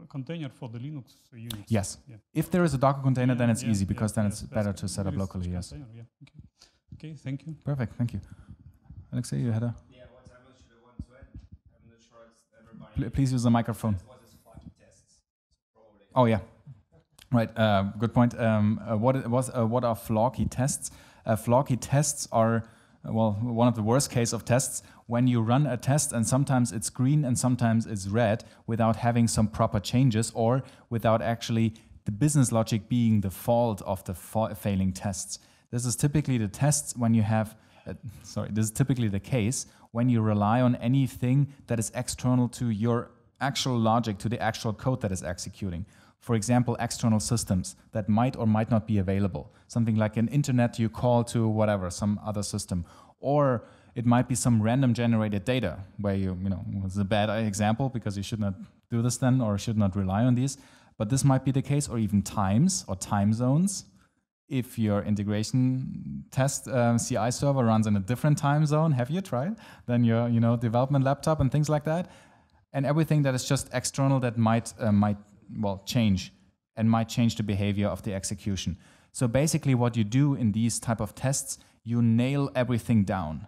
container for the Linux units. Yes. Yeah. If there is a Docker container, then it's easy, because then it's better to set up locally. Yes. Yeah. Okay, thank you. Perfect, thank you. Alexei, you had a... Yeah, what I actually want to add, I'm not sure it's everybody... Please use the microphone. What is flaky tests? Probably. Oh, yeah. Right, good point. What are flaky tests? Flaky tests are... one of the worst case of tests, when you run a test and sometimes it's green and sometimes it's red without having some proper changes, or without actually the business logic being the fault of the failing tests. This is typically the tests when you have, this is typically the case when you rely on anything that is external to your actual logic, to the actual code that is executing. For example, external systems that might or might not be available. Something like an internet you call to whatever, some other system. Or it might be some random generated data where it's a bad example because you should not do this then, or should not rely on these. But this might be the case, or even times or time zones. If your integration test CI server runs in a different time zone, have you tried? Than your development laptop and things like that. And everything that is just external that might change, and might change the behavior of the execution. So basically what you do in these type of tests, you nail everything down.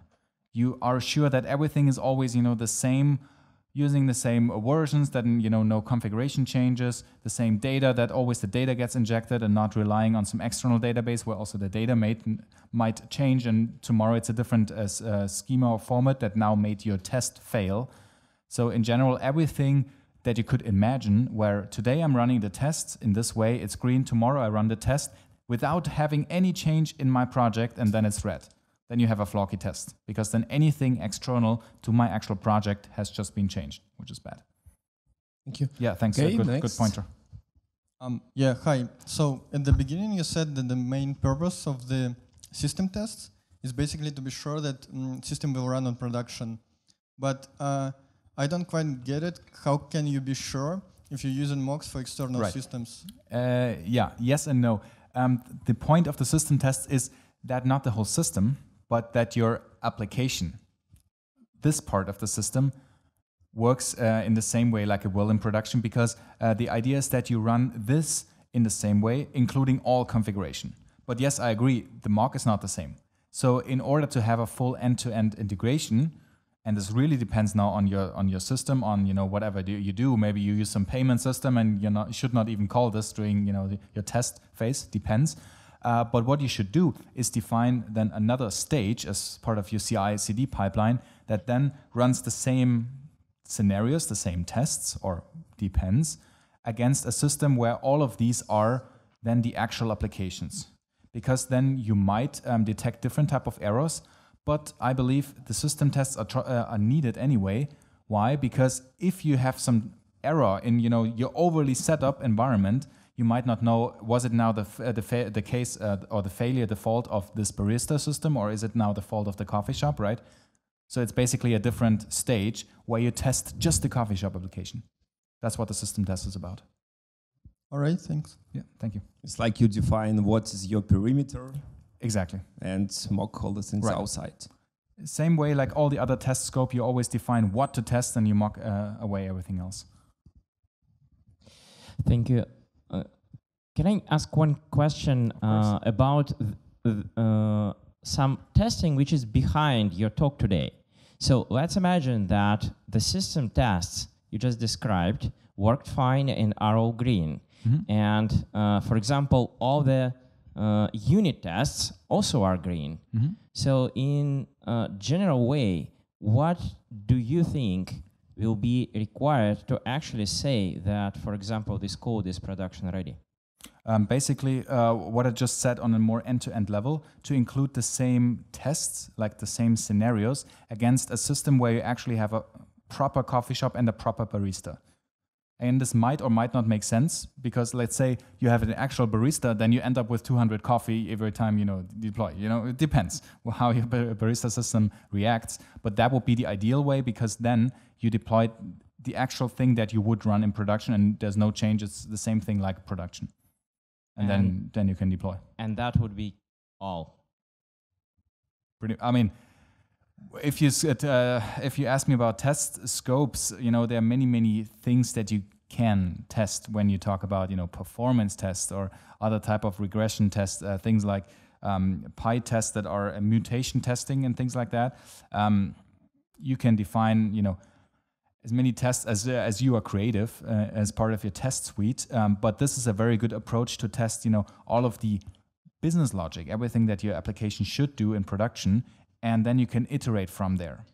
You are sure that everything is always, the same, using the same versions, that, no configuration changes, the same data, that always the data gets injected, and not relying on some external database where also the data might change, and tomorrow it's a different schema or format that now made your test fail. So in general, everything that you could imagine, where today I'm running the tests in this way, it's green, tomorrow I run the test without having any change in my project, and then it's red. Then you have a flaky test, because then anything external to my actual project has just been changed, which is bad. Thank you. Yeah, thanks. Okay, Good pointer. Yeah, hi. So at the beginning you said that the main purpose of the system tests is basically to be sure that system will run on production. But I don't quite get it. How can you be sure if you're using mocks for external systems? Yeah, yes and no. The point of the system test is that not the whole system, but that your application, this part of the system, works in the same way like it will in production, because the idea is that you run this in the same way, including all configuration. But yes, I agree, the mock is not the same. So in order to have a full end-to-end integration, and this really depends now on your system, on whatever you do. Maybe you use some payment system, and you should not even call this during your test phase. Depends. But what you should do is define then another stage as part of your CI/CD pipeline that then runs the same scenarios, the same tests, or depends, against a system where all of these are then the actual applications. Because then you might detect different type of errors, but I believe the system tests are needed anyway. Why? Because if you have some error in your overly set up environment, you might not know, was it now the case or the failure, the fault of this barista system, or is it now the fault of the coffee shop, right? So it's basically a different stage where you test just the coffee shop application. That's what the system test is about. All right, thanks. Yeah, thank you. It's like you define what is your perimeter. Exactly. And mock all the things outside. Same way like all the other test scope, you always define what to test and you mock away everything else. Thank you. Can I ask one question about some testing which is behind your talk today? So let's imagine that the system tests you just described worked fine and are all green. Mm-hmm. And for example, all the unit tests also are green. Mm-hmm. So in a general way, what do you think will be required to actually say that, for example, this code is production ready? Basically, what I just said on a more end-to-end level, to include the same tests, like the same scenarios, against a system where you actually have a proper coffee shop and a proper barista. And this might or might not make sense, because let's say you have an actual barista, then you end up with 200 coffee every time deploy. It depends how your barista system reacts, but that would be the ideal way, because then you deploy the actual thing that you would run in production, and there's no change. It's the same thing like production. And then you can deploy. And that would be all. I mean, if you ask me about test scopes, there are many things that you can test when you talk about performance tests or other type of regression tests, things like PI tests that are mutation testing and things like that. You can define as many tests as you are creative as part of your test suite. But this is a very good approach to test, all of the business logic, everything that your application should do in production, and then you can iterate from there.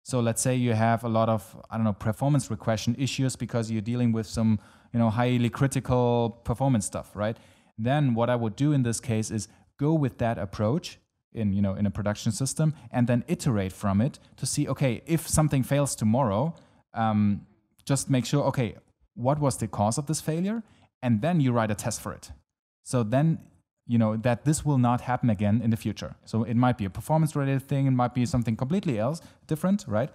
So let's say you have a lot of, performance regression issues because you're dealing with some, highly critical performance stuff, right? Then what I would do in this case is go with that approach in a production system, and then iterate from it to see, okay, if something fails tomorrow, just make sure, okay, what was the cause of this failure? And then you write a test for it. So then, that this will not happen again in the future. So it might be a performance-related thing, it might be something completely else, different, right?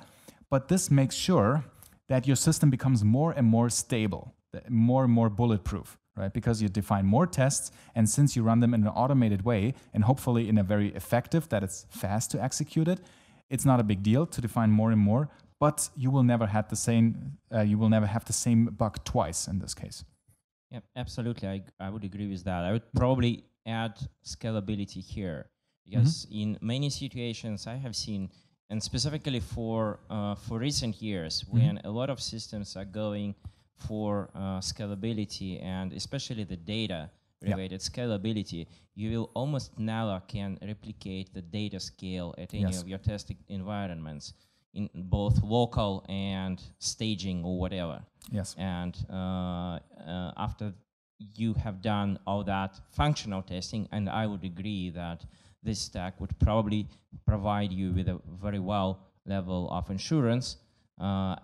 But this makes sure that your system becomes more and more stable, more and more bulletproof, right? Because you define more tests, and since you run them in an automated way, and hopefully in a very effective, that it's fast to execute it, it's not a big deal to define more and more. But you will never have the same bug twice in this case. Yeah, absolutely. I would agree with that. I would probably add scalability here, because in many situations I have seen, and specifically for recent years, when a lot of systems are going for scalability, and especially the data-related scalability, you will almost never can replicate the data scale at any of your testing environments, in both local and staging or whatever. Yes. And after you have done all that functional testing, and I would agree that this stack would probably provide you with a very well level of insurance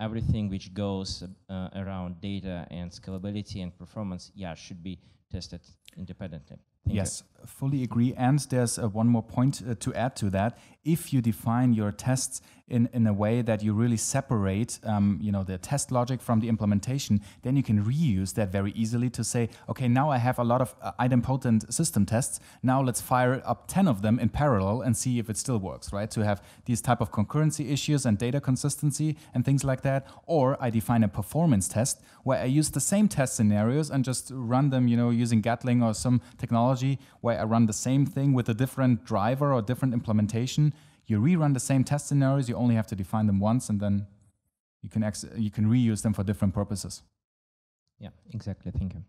everything which goes around data and scalability and performance, should be tested independently. Yes, fully agree. And there's one more point to add to that. If you define your tests in a way that you really separate, the test logic from the implementation, then you can reuse that very easily to say, okay, now I have a lot of idempotent system tests. Now let's fire up 10 of them in parallel and see if it still works, right? To have these type of concurrency issues and data consistency and things like that. Or I define a performance test where I use the same test scenarios and just run them, using Gatling or some technology where I run the same thing with a different driver or different implementation. You rerun the same test scenarios, you only have to define them once, and then you can reuse them for different purposes. Yeah, exactly. Thank you.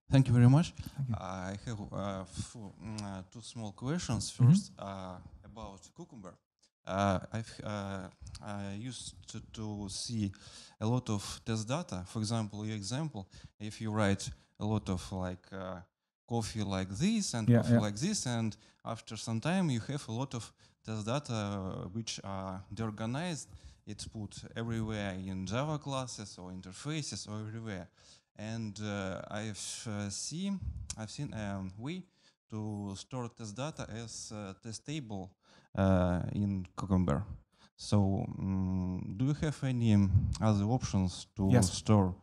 Thank you very much. I have two small questions. First, about Cucumber. I used to see a lot of test data. For example, your example, if you write a lot of coffee like this and coffee like this, and after some time you have a lot of test data which are deorganized. It's put everywhere in Java classes or interfaces or everywhere. And I've seen a way to store test data as test table in Cucumber. So, do you have any other options to store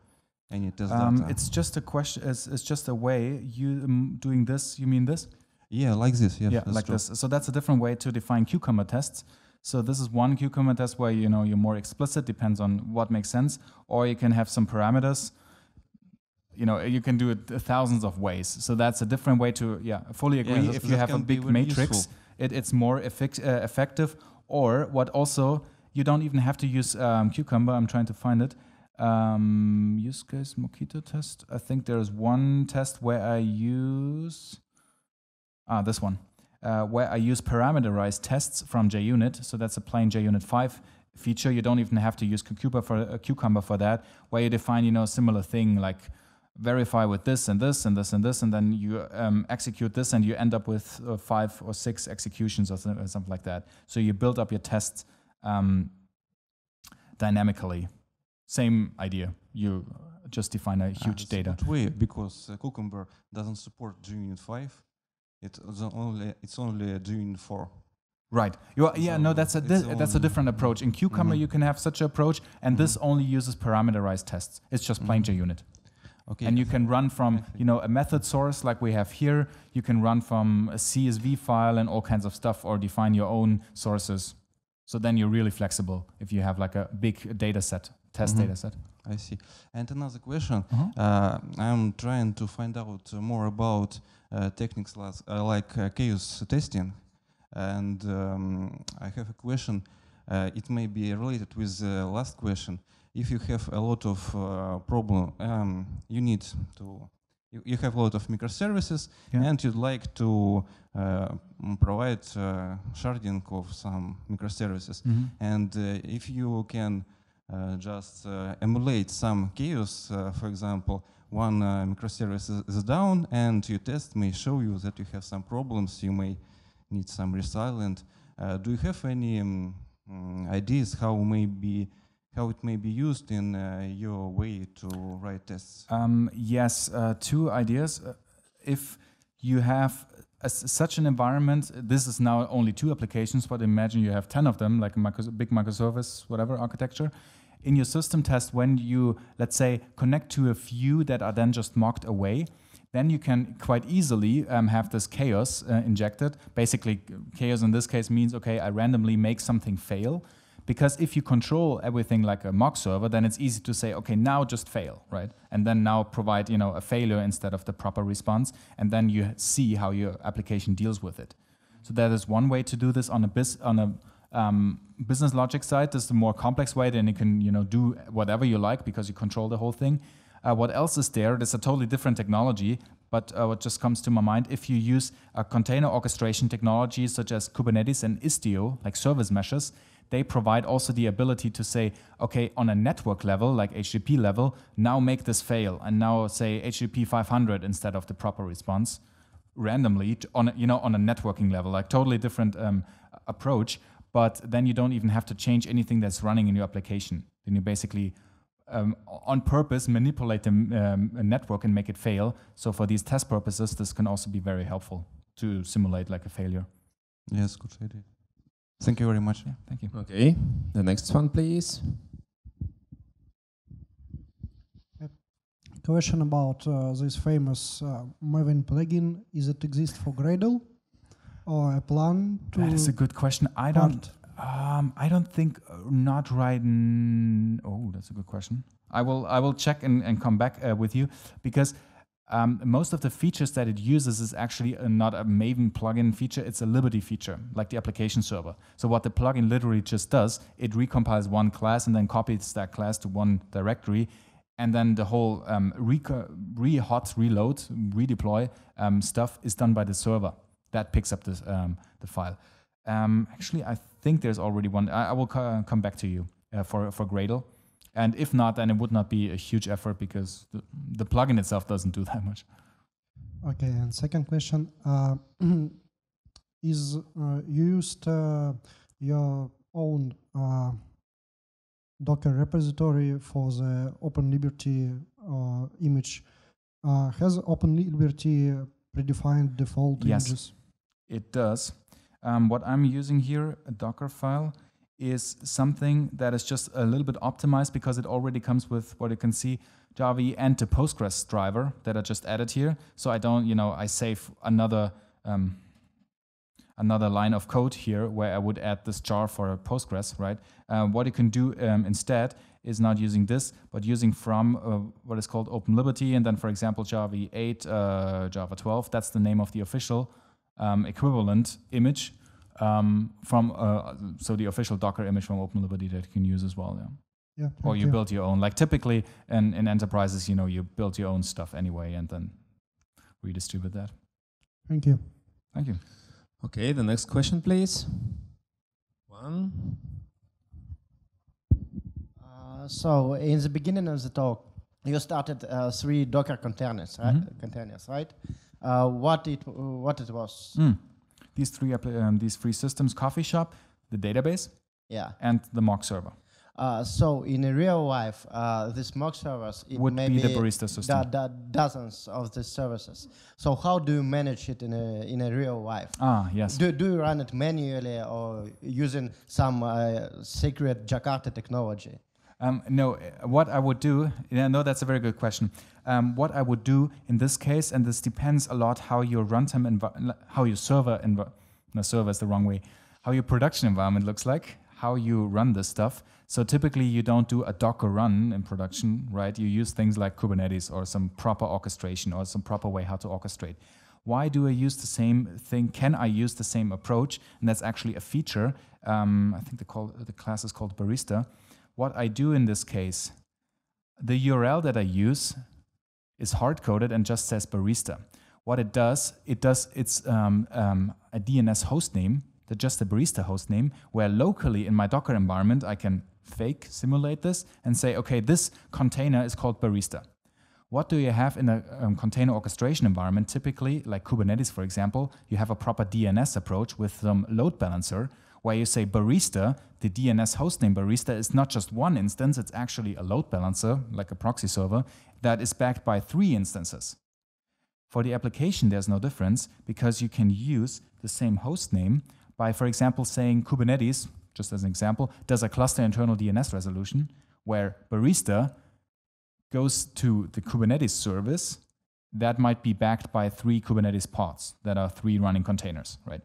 any test data? It's just a question. It's just a way you doing this. You mean this? Yeah, like this. Yes, yeah, like true. this. So that's a different way to define Cucumber tests. So this is one Cucumber test where you're more explicit. Depends on what makes sense. Or you can have some parameters. You can do it thousands of ways. So that's a different way to fully agree. If you have a big matrix, it's more effective. Or what also, you don't even have to use Cucumber. I'm trying to find it. Use case Mockito test. I think there's one test where I use this one, where I use parameterized tests from JUnit. So that's a plain JUnit 5 feature. You don't even have to use Cucumber for that. Where you define similar thing like verify with this and this and this and this, and then you execute this, and you end up with 5 or 6 executions or something like that. So you build up your tests dynamically. Same idea. You just define a huge data. Way, because Cucumber doesn't support JUnit 5. It's only JUnit 4. Right. That's a different approach. In Cucumber, you can have such an approach, and this only uses parameterized tests. It's just plain JUnit. Okay. And you can run from a method source like we have here. You can run from a CSV file and all kinds of stuff, or define your own sources. So then you're really flexible if you have like a big data set, test data set. I see. And another question. I'm trying to find out more about techniques like chaos testing. And I have a question. It may be related with the last question. If you have a lot of you have a lot of microservices, and you'd like to provide sharding of some microservices. And if you can just emulate some chaos, for example, one microservice is down, and your test may show you that you have some problems, you may need some resilient. Do you have any ideas how it may be used in your way to write tests? Yes, 2 ideas. If you have such an environment, this is now only 2 applications, but imagine you have 10 of them, like a big microservice, whatever architecture. In your system test, when you, let's say, connect to a few that are then just mocked away, then you can quite easily have this chaos injected. Basically, chaos in this case means, okay, I randomly make something fail. Because if you control everything like a mock server, then it's easy to say, okay, now just fail, right? And then now provide, a failure instead of the proper response, and then you see how your application deals with it. So that is one way to do this on a business logic side. This is the more complex way. Then you can, do whatever you like because you control the whole thing. What else is there? There's a totally different technology, but what just comes to my mind, if you use a container orchestration technology such as Kubernetes and Istio, like service meshes, they provide also the ability to say, okay, on a network level, like HTTP level, now make this fail, and now say HTTP 500 instead of the proper response, randomly on a networking level, like totally different approach. but then you don't even have to change anything that's running in your application. Then you basically on purpose manipulate the network and make it fail. So for these test purposes, this can also be very helpful to simulate like a failure. Yes, good idea. Thank you very much. Yeah, thank you. Okay, the next one, please. Question about this famous Maven plugin. Is it exist for Gradle or a plan to? That is a good question. I don't think not right. Oh, that's a good question. I will check and come back with you, because most of the features that it uses is actually not a Maven plugin feature. It's a Liberty feature, like the application server. So what the plugin literally just does, it recompiles one class and then copies that class to one directory. And then the whole hot reload, redeploy stuff is done by the server. That picks up this, the file. Actually, I think there's already one. I will come back to you for Gradle. And if not, then it would not be a huge effort, because the plugin itself doesn't do that much. Okay, and second question. Is you used your own Docker repository for the Open Liberty image? Has Open Liberty predefined default images? It does. What I'm using here, a Docker file, is something that is just a little bit optimized, because it already comes with what you can see, Java and the Postgres driver that I just added here. So I don't, I save another line of code here where I would add this jar for Postgres, right? What you can do instead is not using this, but using from what is called Open Liberty, and then, for example, Java 8, Java 12. That's the name of the official equivalent image so the official Docker image from Open Liberty that you can use as well. Yeah. Or you build your own. Like typically in enterprises, you build your own stuff anyway and then redistribute that. Thank you. Thank you. Okay, the next question, please. One. So in the beginning of the talk, you started 3 Docker containers, right? Containers, right? What it was? These three systems: coffee shop, the database, and the mock server. So in a real life, these mock servers would may be the Barista System. Dozens of the services. So how do you manage it in a real life? Yes. Do you run it manually or using some secret Jakarta technology? No, what I would do, no, that's a very good question. What I would do in this case, and this depends a lot how your runtime how your server is the wrong way, how your production environment looks like, how you run this stuff. So typically you don't do a Docker run in production, right? You use things like Kubernetes or some proper orchestration or some proper way how to orchestrate. Why do I use the same thing? Can I use the same approach? And that's actually a feature. I think the class is called Barista. What I do in this case, the URL that I use is hard-coded and just says Barista. What it's a DNS hostname, just a Barista hostname, where locally in my Docker environment, I can simulate this and say, okay, this container is called Barista. What do you have in a container orchestration environment? Typically, like Kubernetes, for example, you have a proper DNS approach with some load balancer, where you say Barista, the DNS hostname Barista is not just one instance, it's actually a load balancer, like a proxy server, that is backed by 3 instances. For the application, there's no difference, because you can use the same hostname by, for example, saying Kubernetes, just as an example, does a cluster internal DNS resolution, where Barista goes to the Kubernetes service that might be backed by 3 Kubernetes pods that are 3 running containers, right?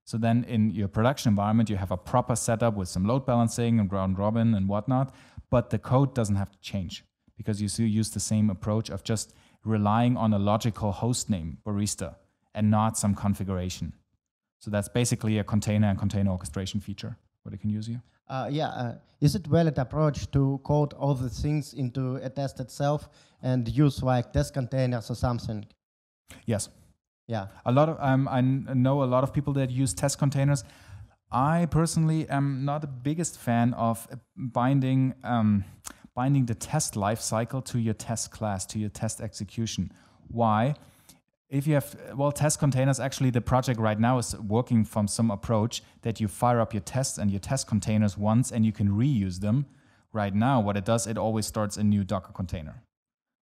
So then in your production environment, you have a proper setup with some load balancing and round robin and whatnot, but the code doesn't have to change, because you still use the same approach of just relying on a logical host name, Barista, and not some configuration. So that's basically a container and container orchestration feature, what it can use here. Is it valid approach to code all the things into a test itself and use like test containers or something? Yes. Yeah. A lot of I know a lot of people that use test containers. I personally am not the biggest fan of binding the test lifecycle to your test class, to your test execution. Why? if you have, well, test containers, actually the project right now is working from some approach that you fire up your tests and your test containers once and you can reuse them. Right now, what it does, it always starts a new Docker container,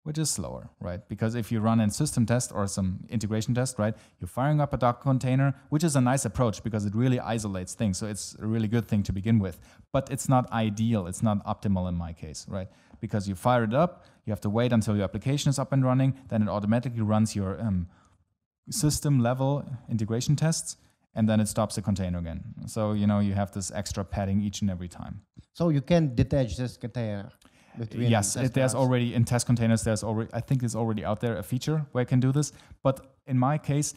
which is slower, right? Because if you run a system test or some integration test, right, you're firing up a Docker container, which is a nice approach because it really isolates things. So it's a really good thing to begin with. But it's not ideal. It's not optimal in my case, right? Because you fire it up, you have to wait until your application is up and running, then it automatically runs your system level integration tests, and then it stops the container again. So, you know, you have this extra padding each and every time. So you can detach this container between yes, there's already, in test containers, there's already, I think it's already out there, a feature where you can do this. But in my case,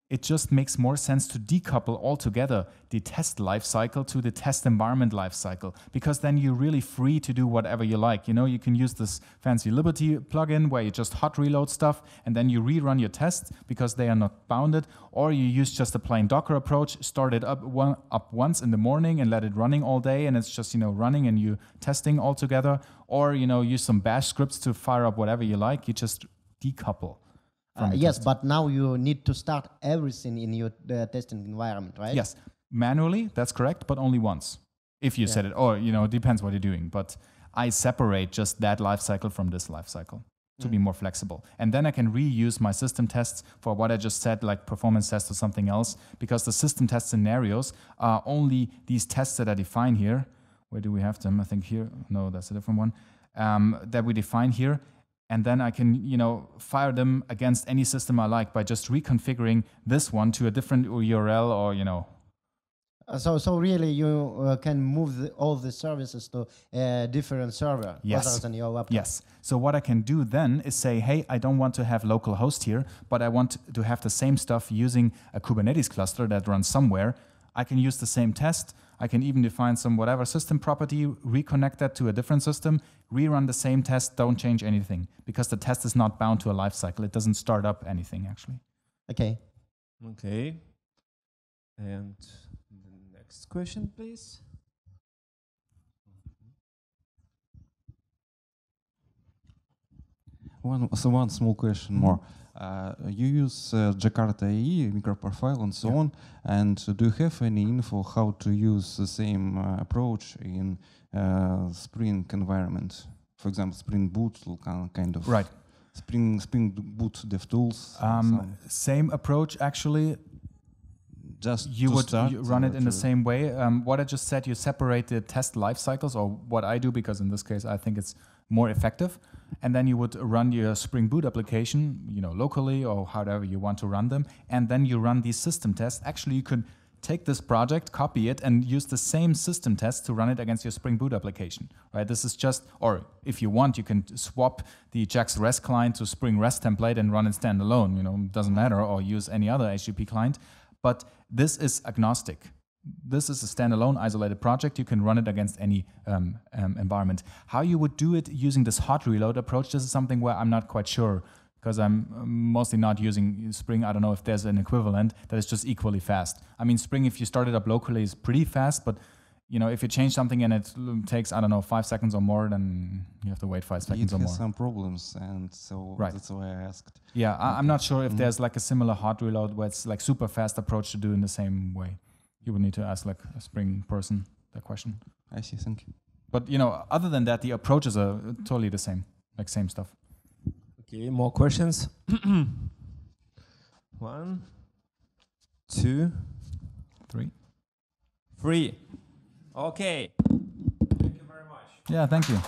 it just makes more sense to decouple altogether the test lifecycle to the test environment lifecycle, because then you're really free to do whatever you like. You know, you can use this fancy Liberty plugin where you just hot reload stuff and then you rerun your tests because they are not bounded, or you use just a plain Docker approach, start it up once in the morning and let it running all day, and it's just, you know, running and you testing all together, or, you know, use some bash scripts to fire up whatever you like. You just decouple. Yes, but now you need to start everything in your testing environment, right? Yes, manually, that's correct, but only once. If you set it, or, you know, it depends what you're doing. But I separate just that lifecycle from this lifecycle to be more flexible. And then I can reuse my system tests for what I just said, like performance tests or something else, because the system test scenarios are only these tests that I define here. Where do we have them? I think here. No, that's a different one. That we define here. And then I can, you know, fire them against any system I like by just reconfiguring this one to a different URL, or, you know. So really you can move all the services to a different server other than your laptop. Yes. So what I can do then is say, hey, I don't want to have local host here, but I want to have the same stuff using a Kubernetes cluster that runs somewhere. I can use the same test. I can even define some whatever system property, reconnect that to a different system, rerun the same test, don't change anything, because the test is not bound to a lifecycle. It doesn't start up anything, actually. Okay. Okay. And the next question, please. One small question more. You use Jakarta IE, microprofile, and so on. And do you have any info how to use the same approach in Spring environment? For example, Spring Boot kind of. Right. Spring Boot DevTools. Same approach, actually. Just you would run it in the same way. What I just said, you separate the test life cycles, or what I do, because in this case I think it's more effective. And then you would run your Spring Boot application, you know, locally or however you want to run them. And then you run these system tests. Actually, you could take this project, copy it, and use the same system test to run it against your Spring Boot application, right? This is just, or if you want, you can swap the JAX REST client to Spring REST template and run it standalone, you know, it doesn't matter, or use any other HTTP client. But this is agnostic. This is a standalone isolated project. You can run it against any environment. How you would do it using this hot reload approach, this is something where I'm not quite sure, because I'm mostly not using Spring. I don't know if there's an equivalent that is just equally fast. I mean, Spring, if you start it up locally, is pretty fast, but you know, if you change something and it takes, I don't know, 5 seconds or more, then you have to wait 5 seconds or more. It has some problems, and so that's why I asked. Yeah, I'm not sure if there's like a similar hot reload where it's like super fast approach to do in the same way. You would need to ask like a Spring person that question. I see, thank you. But you know, other than that, the approaches are totally the same, like same stuff. Okay, more questions? 1, 2, 3. Okay. Thank you very much. Yeah, thank you.